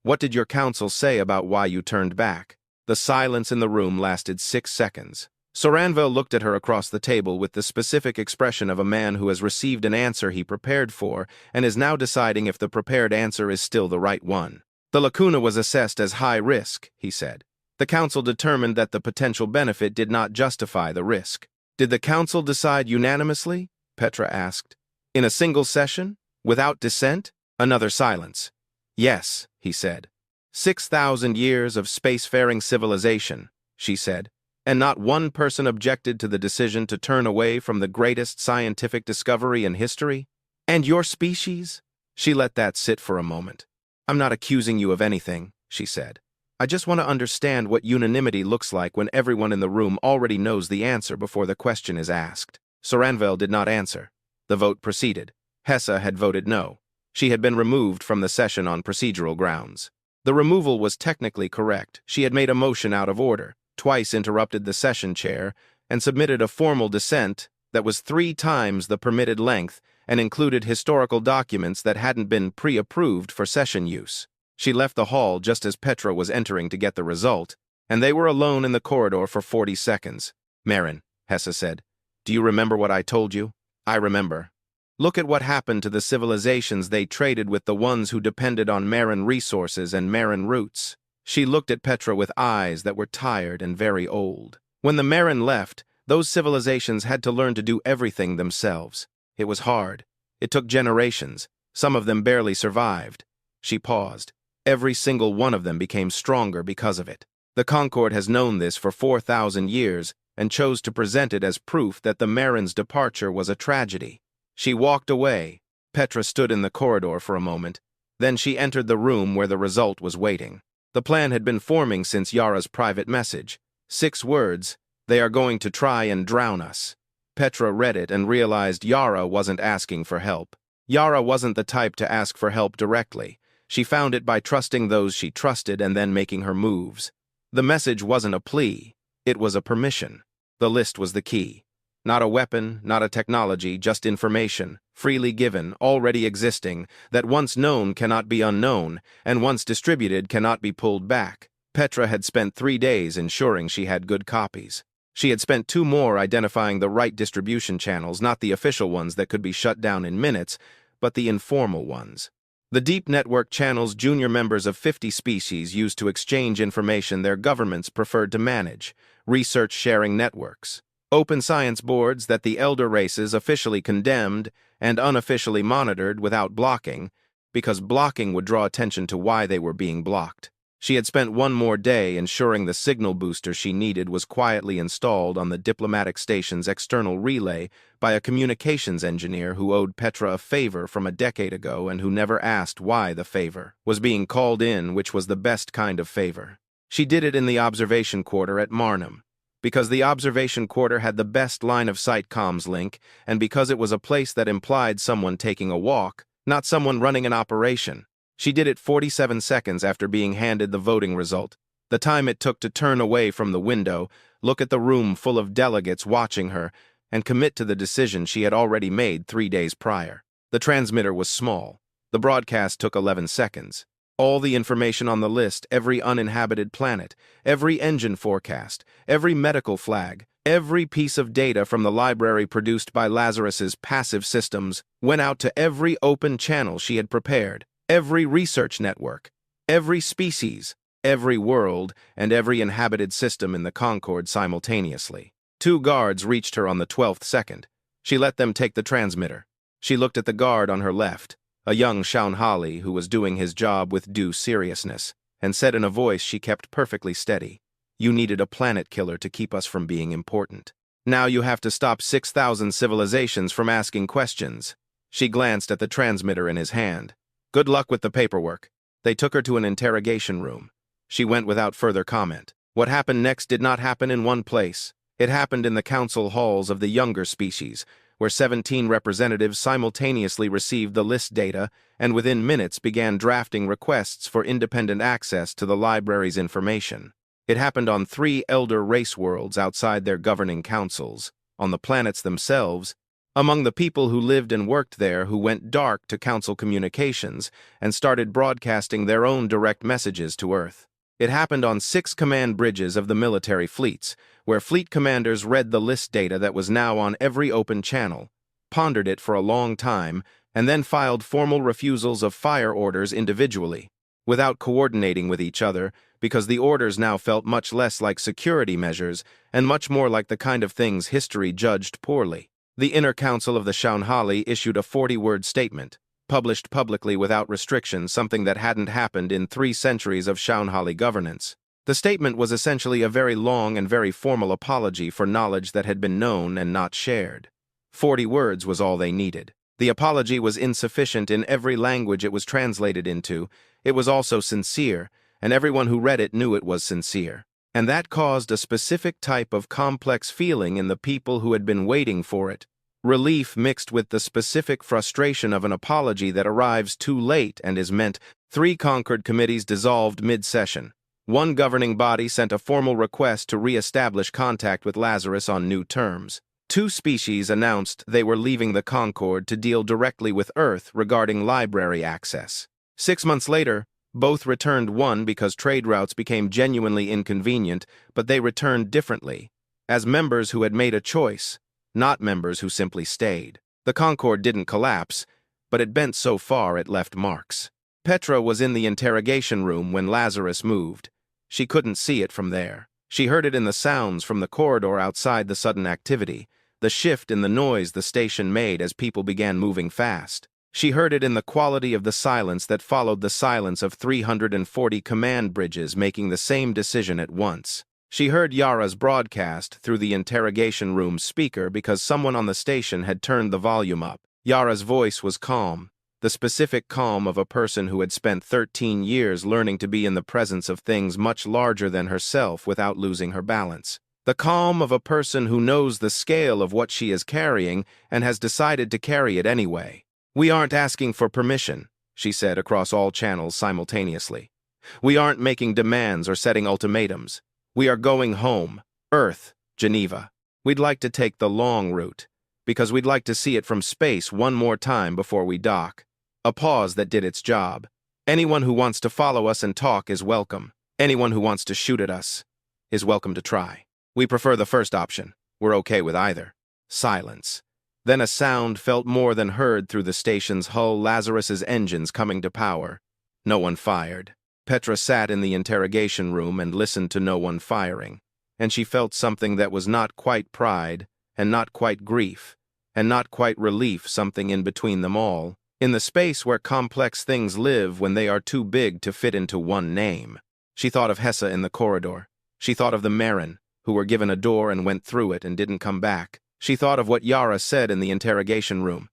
S1: What did your council say about why you turned back? The silence in the room lasted 6 seconds. Soranvel looked at her across the table with the specific expression of a man who has received an answer he prepared for and is now deciding if the prepared answer is still the right one. The Lacuna was assessed as high risk, he said. The council determined that the potential benefit did not justify the risk. Did the council decide unanimously? Petra asked. In a single session? Without dissent? Another silence. Yes, he said. 6,000 years of spacefaring civilization, she said, and not one person objected to the decision to turn away from the greatest scientific discovery in history? And your species? She let that sit for a moment. I'm not accusing you of anything, she said. I just want to understand what unanimity looks like when everyone in the room already knows the answer before the question is asked. Soranvel did not answer. The vote proceeded. Hessa had voted no. She had been removed from the session on procedural grounds. The removal was technically correct. She had made a motion out of order, twice interrupted the session chair, and submitted a formal dissent that was 3 times the permitted length and included historical documents that hadn't been pre-approved for session use. She left the hall just as Petra was entering to get the result, and they were alone in the corridor for 40 seconds. Marin, Hessa said, do you remember what I told you? I remember. Look at what happened to the civilizations they traded with the ones who depended on Marin resources and Marin roots. She looked at Petra with eyes that were tired and very old. When the Marin left, those civilizations had to learn to do everything themselves. It was hard. It took generations. Some of them barely survived. She paused. Every single one of them became stronger because of it. The Concord has known this for 4,000 years and chose to present it as proof that the Marin's departure was a tragedy. She walked away. Petra stood in the corridor for a moment. Then she entered the room where the result was waiting. The plan had been forming since Yara's private message. 6 words, they are going to try and drown us. Petra read it and realized Yara wasn't asking for help. Yara wasn't the type to ask for help directly. She found it by trusting those she trusted and then making her moves. The message wasn't a plea. It was a permission. The list was the key. Not a weapon, not a technology, just information, freely given, already existing, that once known cannot be unknown, and once distributed cannot be pulled back. Petra had spent 3 days ensuring she had good copies. She had spent 2 more identifying the right distribution channels, not the official ones that could be shut down in minutes, but the informal ones. The deep network channels junior members of 50 species used to exchange information their governments preferred to manage, research-sharing networks. Open science boards that the elder races officially condemned and unofficially monitored without blocking, because blocking would draw attention to why they were being blocked. She had spent 1 more day ensuring the signal booster she needed was quietly installed on the diplomatic station's external relay by a communications engineer who owed Petra a favor from a decade ago and who never asked why the favor was being called in, which was the best kind of favor. She did it in the observation quarter at Marnham. because the observation quarter had the best line-of-sight comms link, and because it was a place that implied someone taking a walk, not someone running an operation. She did it 47 seconds after being handed the voting result, the time it took to turn away from the window, look at the room full of delegates watching her, and commit to the decision she had already made 3 days prior. The transmitter was small. The broadcast took 11 seconds. All the information on the list, every uninhabited planet, every engine forecast, every medical flag, every piece of data from the library produced by Lazarus's passive systems went out to every open channel she had prepared, every research network, every species, every world, and every inhabited system in the Concord simultaneously. 2 guards reached her on the 12th second. She let them take the transmitter. She looked at the guard on her left, a young Shaunhali who was doing his job with due seriousness, and said in a voice she kept perfectly steady, "You needed a planet killer to keep us from being important. Now you have to stop 6,000 civilizations from asking questions." She glanced at the transmitter in his hand. "Good luck with the paperwork." They took her to an interrogation room. She went without further comment. What happened next did not happen in one place. It happened in the council halls of the younger species, where 17 representatives simultaneously received the list data and within minutes began drafting requests for independent access to the library's information. It happened on 3 elder race worlds outside their governing councils, on the planets themselves, among the people who lived and worked there who went dark to council communications and started broadcasting their own direct messages to Earth. It happened on 6 command bridges of the military fleets, where fleet commanders read the list data that was now on every open channel, pondered it for a long time, and then filed formal refusals of fire orders individually, without coordinating with each other, because the orders now felt much less like security measures and much more like the kind of things history judged poorly. The Inner Council of the Shaunhali issued a 40-word statement, published publicly without restriction, something that hadn't happened in 3 centuries of Shaunhali governance. The statement was essentially a very long and very formal apology for knowledge that had been known and not shared. 40 words was all they needed. The apology was insufficient in every language it was translated into. It was also sincere, and everyone who read it knew it was sincere. And that caused a specific type of complex feeling in the people who had been waiting for it. Relief mixed with the specific frustration of an apology that arrives too late and is meant. 3 Concord committees dissolved mid-session. 1 governing body sent a formal request to re-establish contact with Lazarus on new terms. 2 species announced they were leaving the Concord to deal directly with Earth regarding library access. 6 months later, both returned, one because trade routes became genuinely inconvenient, but they returned differently, as members who had made a choice, not members who simply stayed. The Concord didn't collapse, but it bent so far it left marks. Petra was in the interrogation room when Lazarus moved. She couldn't see it from there. She heard it in the sounds from the corridor outside, the sudden activity, the shift in the noise the station made as people began moving fast. She heard it in the quality of the silence that followed the silence of 340 command bridges making the same decision at once. She heard Yara's broadcast through the interrogation room speaker because someone on the station had turned the volume up. Yara's voice was calm, the specific calm of a person who had spent 13 years learning to be in the presence of things much larger than herself without losing her balance. The calm of a person who knows the scale of what she is carrying and has decided to carry it anyway. "We aren't asking for permission," she said across all channels simultaneously. "We aren't making demands or setting ultimatums. We are going home, Earth, Geneva. We'd like to take the long route, because we'd like to see it from space one more time before we dock." A pause that did its job. Anyone who wants to follow us and talk is welcome. Anyone who wants to shoot at us is welcome to try. We prefer the first option. We're okay with either. Silence. Then a sound felt more than heard through the station's hull, Lazarus's engines coming to power. No one fired. Petra sat in the interrogation room and listened to no one firing, and she felt something that was not quite pride, and not quite grief, and not quite relief, something in between them all, in the space where complex things live when they are too big to fit into one name. She thought of Hessa in the corridor. She thought of the Marin, who were given a door and went through it and didn't come back. She thought of what Yara said in the interrogation room.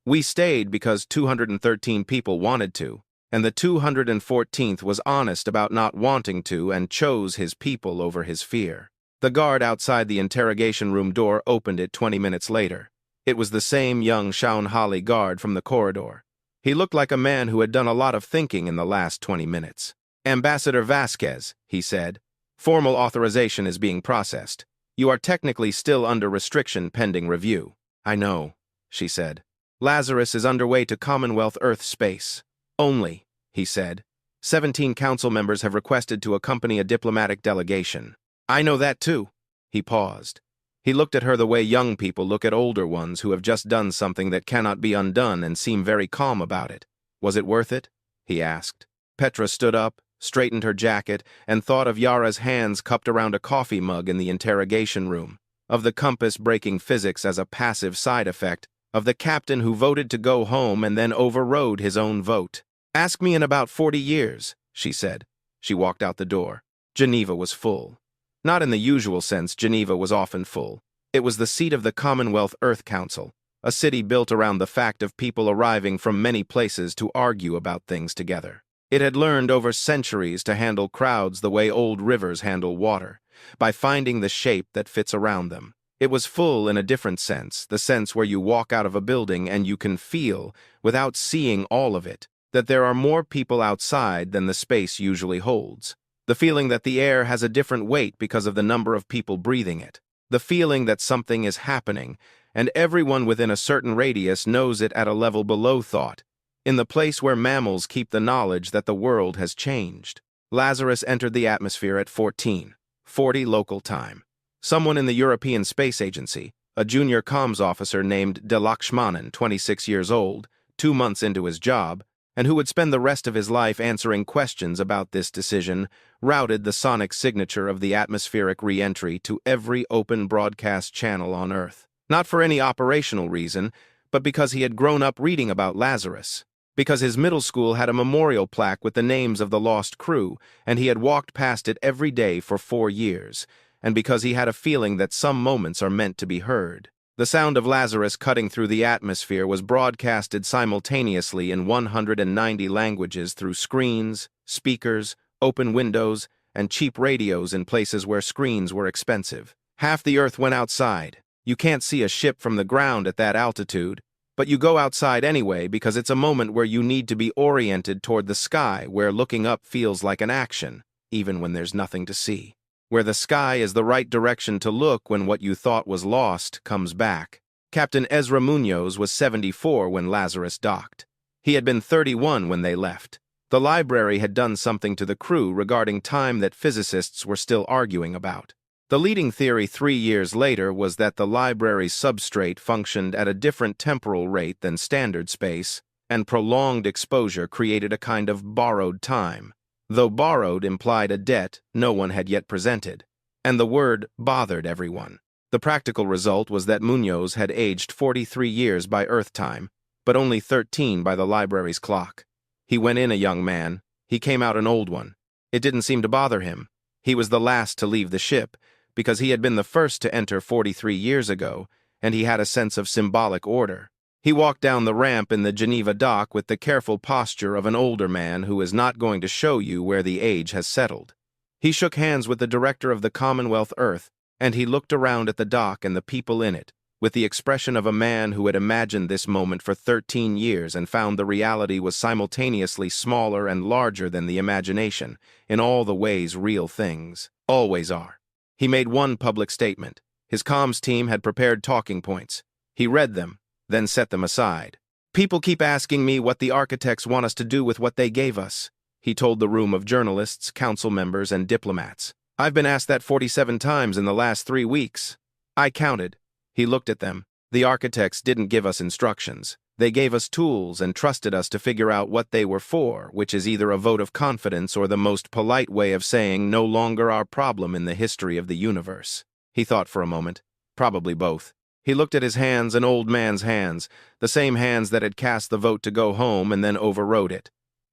S1: "We stayed because 213 people wanted to, and the 214th was honest about not wanting to and chose his people over his fear." The guard outside the interrogation room door opened it 20 minutes later. It was the same young Shaunhali guard from the corridor. He looked like a man who had done a lot of thinking in the last 20 minutes. "Ambassador Vasquez," he said, "formal authorization is being processed. You are technically still under restriction pending review." "I know," she said. "Lazarus is underway to Commonwealth Earth space." "Only," he said. 17 council members have requested to accompany a diplomatic delegation." "I know that too." He paused. He looked at her the way young people look at older ones who have just done something that cannot be undone and seem very calm about it. "Was it worth it?" he asked. Petra stood up, straightened her jacket, and thought of Yara's hands cupped around a coffee mug in the interrogation room, of the compass breaking physics as a passive side effect, of the captain who voted to go home and then overrode his own vote. "Ask me in about 40 years, she said. She walked out the door. Geneva was full. Not in the usual sense, Geneva was often full. It was the seat of the Commonwealth Earth Council, a city built around the fact of people arriving from many places to argue about things together. It had learned over centuries to handle crowds the way old rivers handle water, by finding the shape that fits around them. It was full in a different sense, the sense where you walk out of a building and you can feel, without seeing all of it, that there are more people outside than the space usually holds. The feeling that the air has a different weight because of the number of people breathing it. The feeling that something is happening, and everyone within a certain radius knows it at a level below thought, in the place where mammals keep the knowledge that the world has changed. Lazarus entered the atmosphere at 14:40 local time. Someone in the European Space Agency, a junior comms officer named De Lakshmanan, 26 years old, 2 months into his job, and who would spend the rest of his life answering questions about this decision, routed the sonic signature of the atmospheric re-entry to every open broadcast channel on Earth. Not for any operational reason, but because he had grown up reading about Lazarus, because his middle school had a memorial plaque with the names of the lost crew, and he had walked past it every day for 4 years, and because he had a feeling that some moments are meant to be heard. The sound of Lazarus cutting through the atmosphere was broadcasted simultaneously in 190 languages through screens, speakers, open windows, and cheap radios in places where screens were expensive. Half the Earth went outside. You can't see a ship from the ground at that altitude, but you go outside anyway because it's a moment where you need to be oriented toward the sky, where looking up feels like an action, even when there's nothing to see. Where the sky is the right direction to look when what you thought was lost comes back. Captain Ezra Munoz was 74 when Lazarus docked. He had been 31 when they left. The library had done something to the crew regarding time that physicists were still arguing about. The leading theory 3 years later was that the library's substrate functioned at a different temporal rate than standard space, and prolonged exposure created a kind of borrowed time. Though borrowed implied a debt no one had yet presented, and the word bothered everyone. The practical result was that Munoz had aged 43 years by Earth time, but only 13 by the library's clock. He went in a young man, he came out an old one. It didn't seem to bother him. He was the last to leave the ship, because he had been the first to enter 43 years ago, and he had a sense of symbolic order. He walked down the ramp in the Geneva dock with the careful posture of an older man who is not going to show you where the age has settled. He shook hands with the director of the Commonwealth Earth, and he looked around at the dock and the people in it, with the expression of a man who had imagined this moment for 13 years and found the reality was simultaneously smaller and larger than the imagination, in all the ways real things always are. He made one public statement. His comms team had prepared talking points. He read them, then set them aside. "People keep asking me what the architects want us to do with what they gave us," he told the room of journalists, council members, and diplomats. "I've been asked that 47 times in the last 3 weeks. I counted." He looked at them. "The architects didn't give us instructions. They gave us tools and trusted us to figure out what they were for, which is either a vote of confidence or the most polite way of saying no longer our problem in the history of the universe." He thought for a moment. Probably both. He looked at his hands, an old man's hands, the same hands that had cast the vote to go home and then overrode it.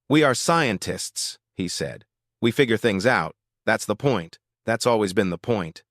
S1: "We are scientists," he said. "We figure things out. That's the point. That's always been the point."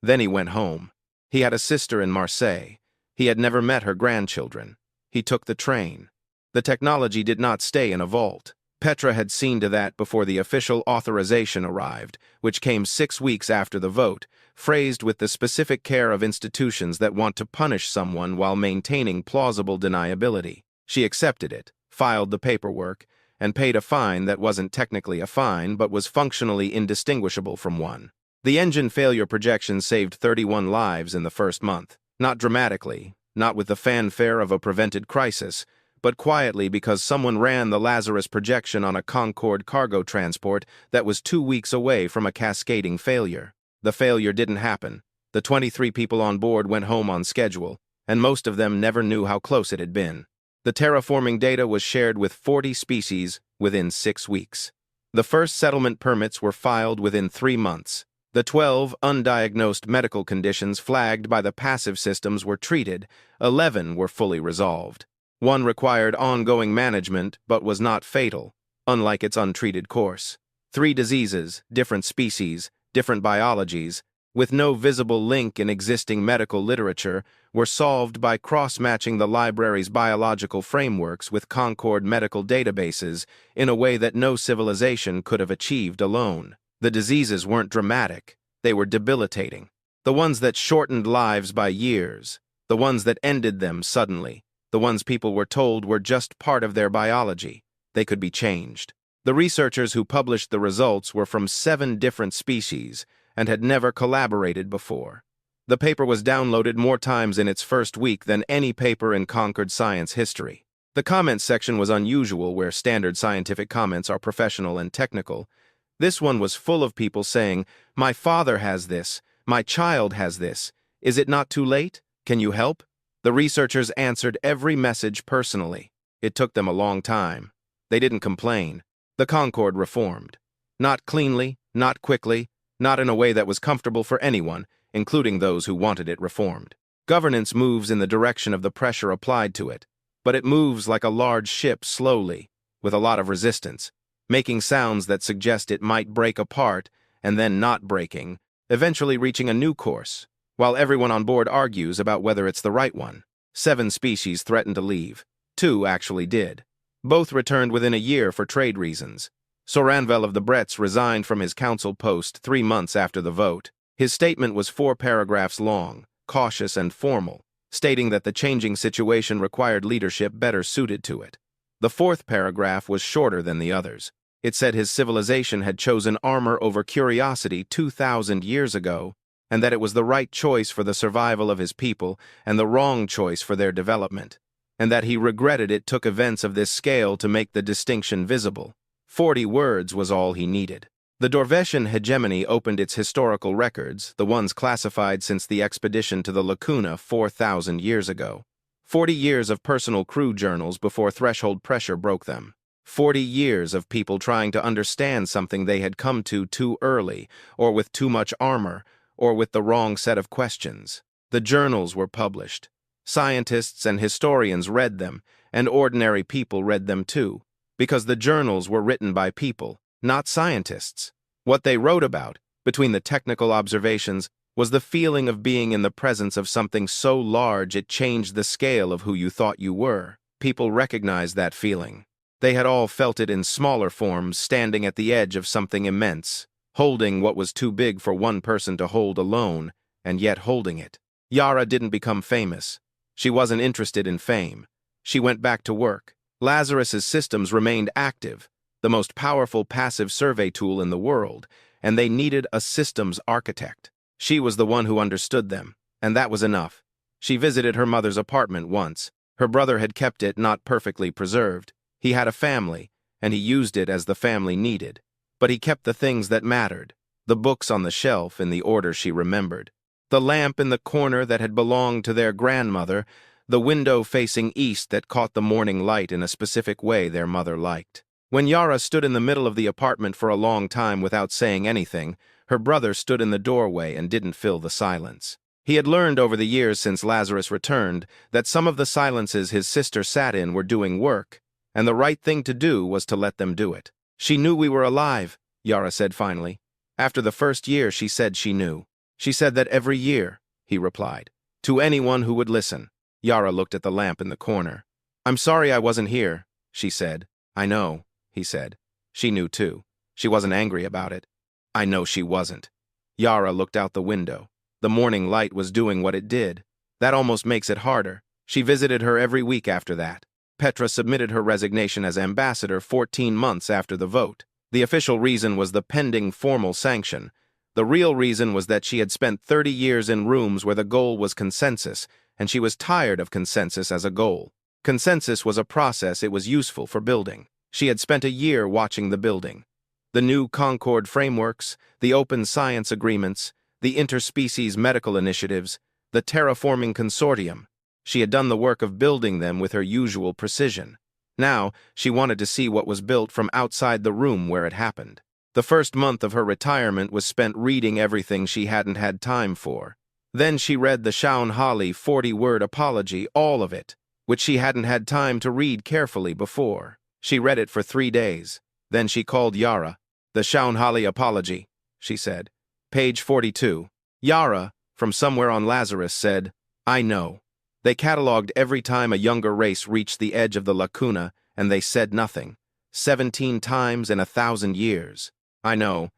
S1: Then he went home. He had a sister in Marseille. He had never met her grandchildren. He took the train. The technology did not stay in a vault. Petra had seen to that before the official authorization arrived, which came 6 weeks after the vote, phrased with the specific care of institutions that want to punish someone while maintaining plausible deniability. She accepted it, filed the paperwork, and paid a fine that wasn't technically a fine but was functionally indistinguishable from one. The engine failure projection saved 31 lives in the first month. Not dramatically, not with the fanfare of a prevented crisis, but quietly because someone ran the Lazarus projection on a Concord cargo transport that was 2 weeks away from a cascading failure. The failure didn't happen. The 23 people on board went home on schedule, and most of them never knew how close it had been. The terraforming data was shared with 40 species within 6 weeks. The first settlement permits were filed within 3 months. The 12 undiagnosed medical conditions flagged by the passive systems were treated. 11 were fully resolved. One required ongoing management but was not fatal, unlike its untreated course. 3 diseases, different species, different biologies, with no visible link in existing medical literature, were solved by cross-matching the library's biological frameworks with Concord medical databases in a way that no civilization could have achieved alone. The diseases weren't dramatic, they were debilitating. The ones that shortened lives by years, the ones that ended them suddenly, the ones people were told were just part of their biology. They could be changed. The researchers who published the results were from 7 different species and had never collaborated before. The paper was downloaded more times in its first week than any paper in Concord science history. The comments section was unusual, where standard scientific comments are professional and technical. This one was full of people saying, "My father has this, my child has this. Is it not too late? Can you help?" The researchers answered every message personally. It took them a long time. They didn't complain. The Concord reformed. Not cleanly, not quickly, not in a way that was comfortable for anyone, including those who wanted it reformed. Governance moves in the direction of the pressure applied to it, but it moves like a large ship slowly, with a lot of resistance, making sounds that suggest it might break apart and then not breaking, eventually reaching a new course, while everyone on board argues about whether it's the right one. 7 species threatened to leave. 2 actually did. Both returned within a year for trade reasons. Soranvel of the Bretts resigned from his council post 3 months after the vote. His statement was 4 paragraphs long, cautious and formal, stating that the changing situation required leadership better suited to it. The 4th paragraph was shorter than the others. It said his civilization had chosen armor over curiosity 2,000 years ago, and that it was the right choice for the survival of his people and the wrong choice for their development, and that he regretted it took events of this scale to make the distinction visible. 40 words was all he needed. The Dorvetian hegemony opened its historical records, the ones classified since the expedition to the Lacuna 4,000 years ago. 40 years of personal crew journals before threshold pressure broke them. 40 years of people trying to understand something they had come to too early, or with too much armor, or with the wrong set of questions. The journals were published. Scientists and historians read them, and ordinary people read them too, because the journals were written by people, not scientists. What they wrote about, between the technical observations, was the feeling of being in the presence of something so large it changed the scale of who you thought you were. People recognized that feeling. They had all felt it in smaller forms, standing at the edge of something immense, holding what was too big for one person to hold alone, and yet holding it. Yara didn't become famous. She wasn't interested in fame. She went back to work. Lazarus's systems remained active, the most powerful passive survey tool in the world, and they needed a systems architect. She was the one who understood them, and that was enough. She visited her mother's apartment once. Her brother had kept it not perfectly preserved. He had a family, and he used it as the family needed. But he kept the things that mattered, the books on the shelf in the order she remembered, the lamp in the corner that had belonged to their grandmother, the window facing east that caught the morning light in a specific way their mother liked. When Yara stood in the middle of the apartment for a long time without saying anything, her brother stood in the doorway and didn't fill the silence. He had learned over the years since Lazarus returned that some of the silences his sister sat in were doing work, and the right thing to do was to let them do it. "She knew we were alive," Yara said finally. After the first year, she said she knew. "She said that every year," he replied, "to anyone who would listen." Yara looked at the lamp in the corner. "I'm sorry I wasn't here," she said. "I know. he said. She knew too. She wasn't angry about it. I know she wasn't. Yara looked out the window. The morning light was doing what it did. That almost makes it harder. She visited her every week after that. Petra submitted her resignation as ambassador 14 months after the vote. The official reason was the pending formal sanction. The real reason was that she had spent 30 years in rooms where the goal was consensus, and she was tired of consensus as a goal. Consensus was a process it was useful for building. She had spent a year watching the building. The new Concord frameworks, the open science agreements, the interspecies medical initiatives, the terraforming consortium. She had done the work of building them with her usual precision. Now, she wanted to see what was built from outside the room where it happened. The first month of her retirement was spent reading everything she hadn't had time for. Then she read the Shaun-Hali 40-word apology, all of it, which she hadn't had time to read carefully before. She read it for 3 days. Then she called Yara. "The Shaun-Hali apology," she said. "Page 42. Yara, from somewhere on Lazarus, said, "I know. They catalogued every time a younger race reached the edge of the Lacuna, and they said nothing. 17 times in 1,000 years. I know.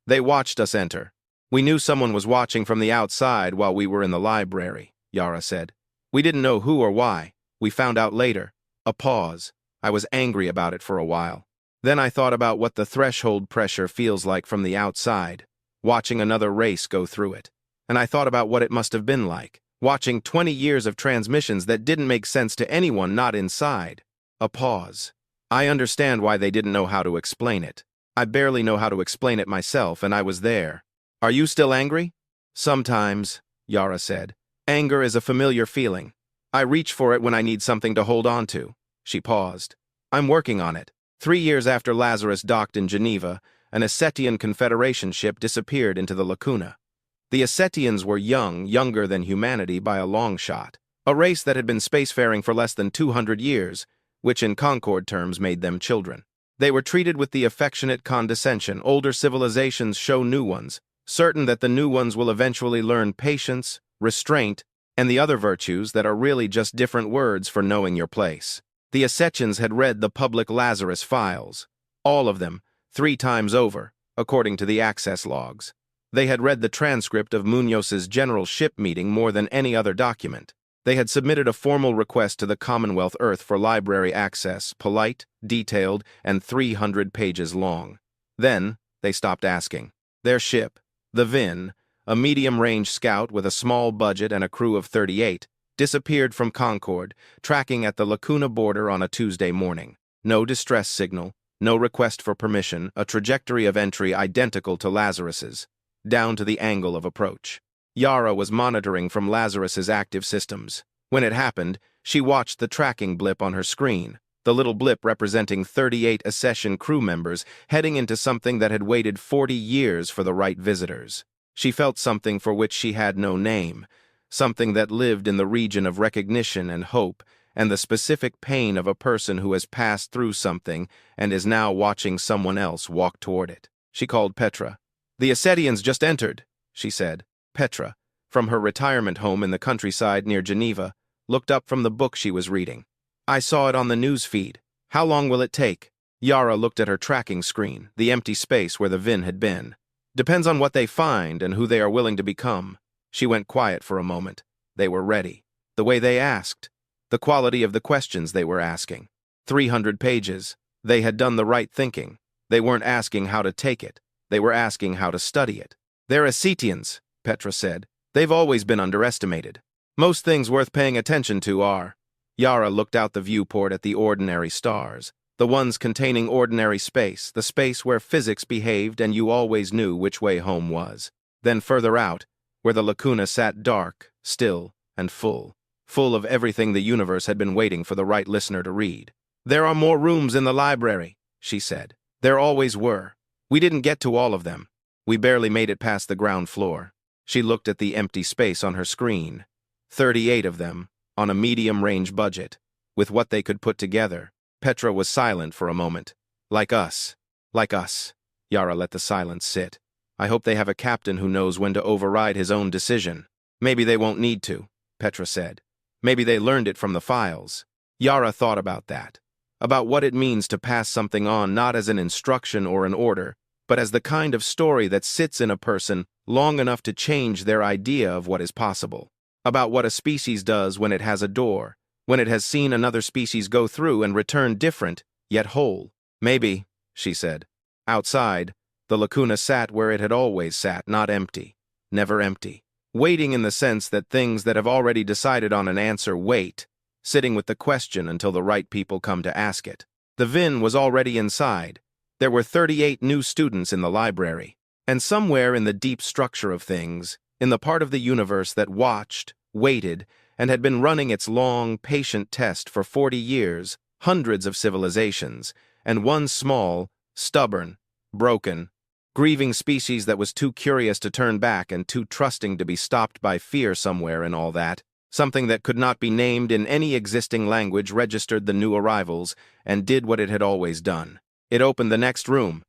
S1: They watched us enter. We knew someone was watching from the outside while we were in the library," Yara said. "We didn't know who or why. We found out later." A pause. I was angry about it for a while. Then I thought about what the threshold pressure feels like from the outside, watching another race go through it. And I thought about what it must have been like, watching 20 years of transmissions that didn't make sense to anyone not inside. A pause. I understand why they didn't know how to explain it. I barely know how to explain it myself, and I was there. "Are you still angry?" "Sometimes," Yara said. "Anger is a familiar feeling. I reach for it when I need something to hold on to." She paused. "I'm working on it." 3 years after Lazarus docked in Geneva, an Ossetian Confederation ship disappeared into the Lacuna. The Ossetians were younger than humanity by a long shot, a race that had been spacefaring for less than 200 years, which in Concord terms made them children. They were treated with the affectionate condescension older civilizations show new ones, certain that the new ones will eventually learn patience, restraint, and the other virtues that are really just different words for knowing your place. The Ossetians had read the public Lazarus files, all of them, 3 times over, according to the access logs. They had read the transcript of Munoz's general ship meeting more than any other document. They had submitted a formal request to the Commonwealth Earth for library access, polite, detailed, and 300 pages long. Then, they stopped asking. Their ship, the Vin, a medium-range scout with a small budget and a crew of 38, disappeared from Concord, tracking at the Lacuna border on a Tuesday morning. No distress signal, no request for permission, a trajectory of entry identical to Lazarus's, down to the angle of approach. Yara was monitoring from Lazarus's active systems. When it happened, she watched the tracking blip on her screen, the little blip representing 38 Ossetian crew members heading into something that had waited 40 years for the right visitors. She felt something for which she had no name, something that lived in the region of recognition and hope, and the specific pain of a person who has passed through something and is now watching someone else walk toward it. She called Petra. "The Ossetians just entered," she said. Petra, from her retirement home in the countryside near Geneva, looked up from the book she was reading. "I saw it on the news feed. How long will it take?" Yara looked at her tracking screen, the empty space where the Vin had been. "Depends on what they find and who they are willing to become." She went quiet for a moment. They were ready. The way they asked. The quality of the questions they were asking. 300 pages. They had done the right thinking. They weren't asking how to take it. They were asking how to study it. "They're Ossetians," Petra said. "They've always been underestimated. Most things worth paying attention to are." Yara looked out the viewport at the ordinary stars, the ones containing ordinary space, the space where physics behaved and you always knew which way home was. Then further out, where the Lacuna sat dark, still, and full of everything the universe had been waiting for the right listener to read. "There are more rooms in the library," she said. "There always were. We didn't get to all of them. We barely made it past the ground floor." She looked at the empty space on her screen. 38 of them, on a medium-range budget, with what they could put together. Petra was silent for a moment. Like us. Yara let the silence sit. "I hope they have a captain who knows when to override his own decision." "Maybe they won't need to," Petra said. "Maybe they learned it from the files." Yara thought about that. about what it means to pass something on not as an instruction or an order, but as the kind of story that sits in a person long enough to change their idea of what is possible. About what a species does when it has a door, when it has seen another species go through and return different, yet whole. Maybe, she said. Outside, the Lacuna sat where it had always sat, not empty, never empty. Waiting in the sense that things that have already decided on an answer wait, sitting with the question until the right people come to ask it. The VIN was already inside. There were 38 new students in the library, and somewhere in the deep structure of things, in the part of the universe that watched, waited, and had been running its long, patient test for 40 years, hundreds of civilizations, and one small, stubborn, broken, grieving species that was too curious to turn back and too trusting to be stopped by fear somewhere in all that, something that could not be named in any existing language registered the new arrivals and did what it had always done. It opened the next room,